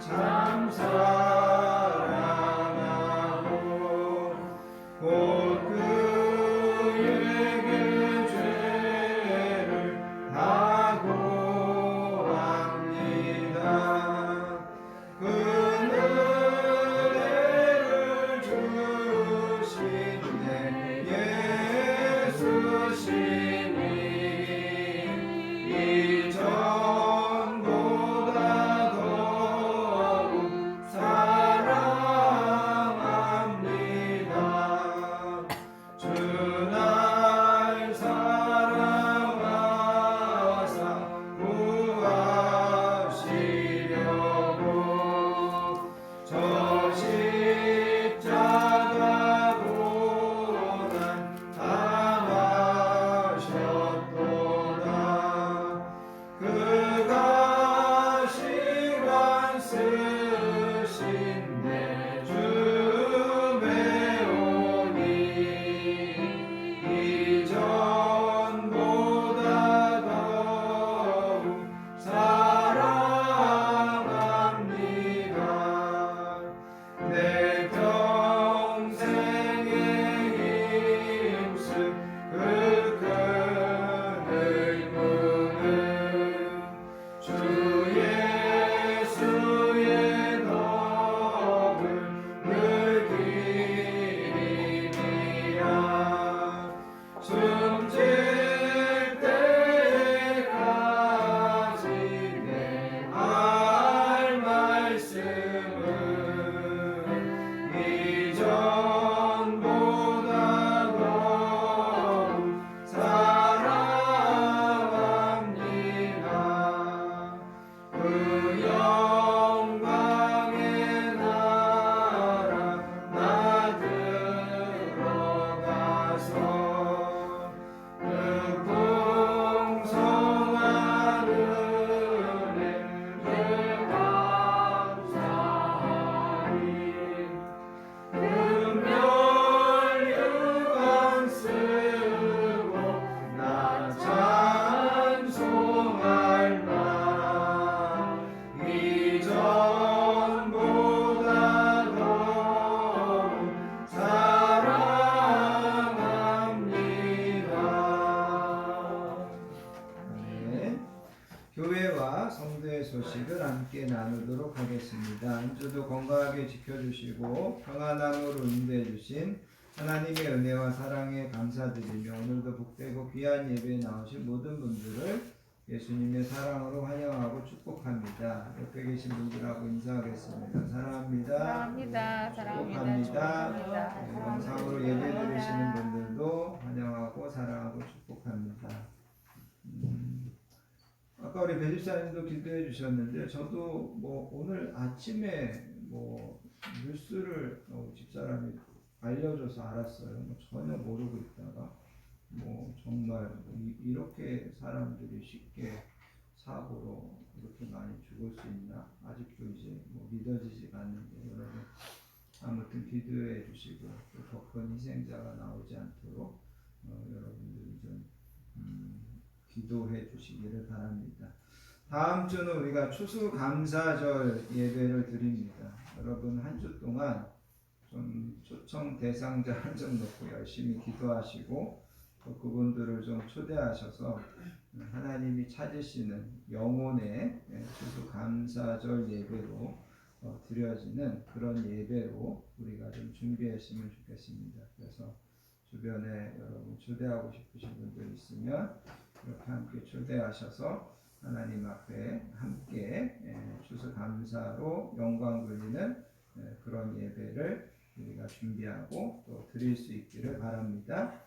참 사랑하오 예배와 성도의 소식을 함께 나누도록 하겠습니다. 한 주도 건강하게 지켜주시고 평안함으로 인도해 주신 하나님의 은혜와 사랑에 감사드리며 오늘도 복되고 귀한 예배에 나오신 모든 분들을 예수님의 사랑으로 환영하고 축복합니다. 옆에 계신 분들하고 인사하겠습니다. 사랑합니다. 축복합니다. 네, 영상으로 예배 드리시는 분들도 환영하고 사랑하고 축복합니다. 아까 우리 배집사님도 기도해 주셨는데 저도 뭐 오늘 아침에 뭐 뉴스를 집사람이 알려줘서 알았어요. 뭐 전혀 모르고 있다가 뭐 정말 이렇게 사람들이 쉽게 사고로 이렇게 많이 죽을 수 있나 아직도 이제 뭐 믿어지지가 않는데 여러분 아무튼 기도해 주시고 또 더 큰 희생자가 나오지 않도록 여러분들이 좀 기도해 주시기를 바랍니다. 다음 주는 우리가 추수감사절 예배를 드립니다. 여러분 한 주 동안 좀 초청 대상자를 좀 놓고 열심히 기도하시고 또 그분들을 좀 초대하셔서 하나님이 찾으시는 영혼의 추수감사절 예배로 드려지는 그런 예배로 우리가 좀 준비했으면 좋겠습니다. 그래서 주변에 여러분 초대하고 싶으신 분들 있으면 이렇게 함께 초대하셔서 하나님 앞에 함께 추수감사로 영광 돌리는 그런 예배를 우리가 준비하고 또 드릴 수 있기를 바랍니다.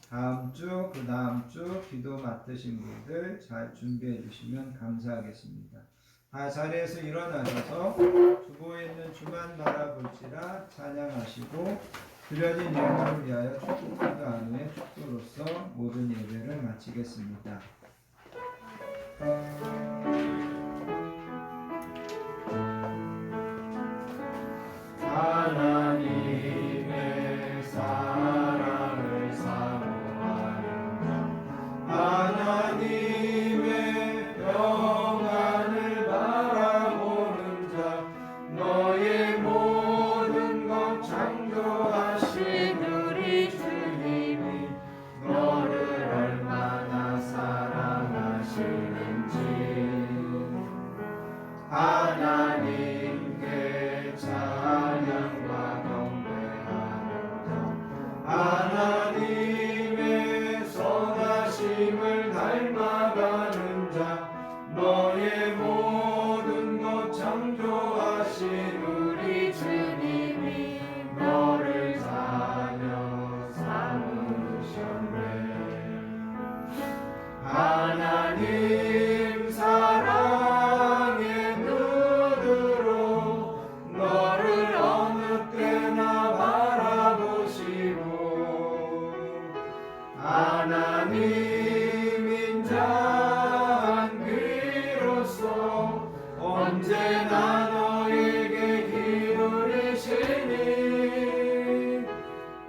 다음 주, 그 다음 주 기도 맡으신 분들 잘 준비해 주시면 감사하겠습니다. 다 자리에서 일어나셔서 주보에 있는 주만 바라볼지라 찬양하시고 드려진 영광을 위하여 축복한 다음에 축도로서 모든 예배를 마치겠습니다. 하나님의 사랑을 사모하는 하나님의 평안을 바라보는 자 너의 모든 것 창조하신 우리 주님이 너를 얼마나 사랑하시는지 하나님께 찬양과 경배하는 자 하나님의 선하심을 닮아가는 자 너의 모든 것 창조하신 우리 주님이 너를 자녀 삼으셨네. 하나님 사랑의 눈으로 너를 어느 때나 바라보시고 하나님 인자한 귀로서 언제나 너에게 기울이시니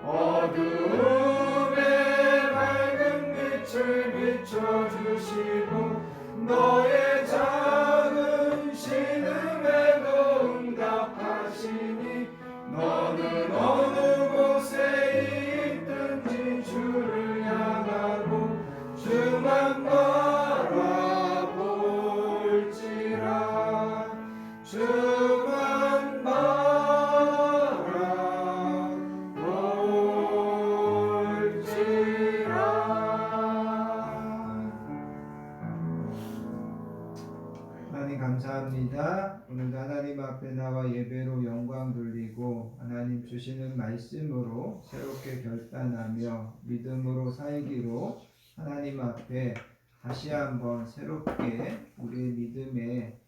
어두움에 밝은 빛을 비춰주시고 너의 작은 신음에도 응답하시니 너는 어느 곳에 있든지 주를 향하고 주만 바라볼지라 주만 하나님 감사합니다. 오늘도 하나님 앞에 나와 예배로 영광 돌리고 하나님 주시는 말씀으로 새롭게 결단하며 믿음으로 살기로 하나님 앞에 다시 한번 새롭게 우리의 믿음의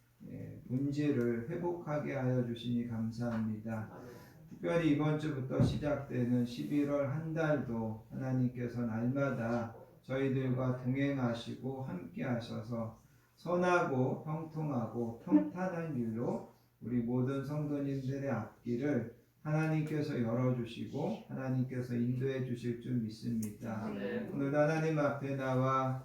본질을 회복하게 하여 주시니 감사합니다. 특별히 이번 주부터 시작되는 11월 한 달도 하나님께서 날마다 저희들과 동행하시고 함께 하셔서 선하고 형통하고 평탄한 일로 우리 모든 성도님들의 앞길을 하나님께서 열어주시고 하나님께서 인도해 주실 줄 믿습니다. 오늘 하나님 앞에 나와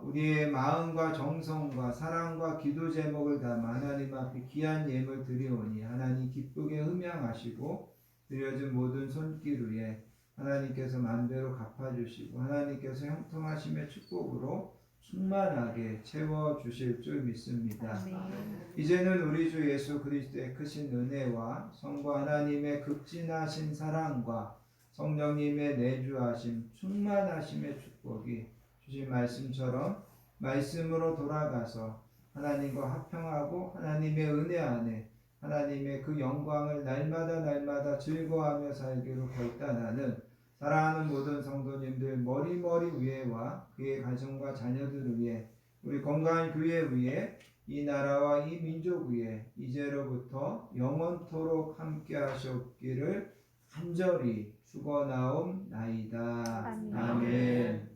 우리의 마음과 정성과 사랑과 기도 제목을 담아 하나님 앞에 귀한 예물 드리오니 하나님 기쁘게 흠양하시고 드려진 모든 손길 위에 하나님께서 만배로 갚아주시고 하나님께서 형통하심의 축복으로 충만하게 채워주실 줄 믿습니다. 아멘. 이제는 우리 주 예수 그리스도의 크신 은혜와 성부 하나님의 극진하신 사랑과 성령님의 내주하심 충만하심의 축복이 주신 말씀처럼 말씀으로 돌아가서 하나님과 화평하고 하나님의 은혜 안에 하나님의 그 영광을 날마다 즐거워하며 살기로 결단하는 사랑하는 모든 성도님들 머리머리 위에와 그의 가정과 자녀들 위에 우리 건강한 교회 위에 이 나라와 이 민족 위에 이제로부터 영원토록 함께 하셨기를 간절히 축원하옵나이다. 아멘. 아멘.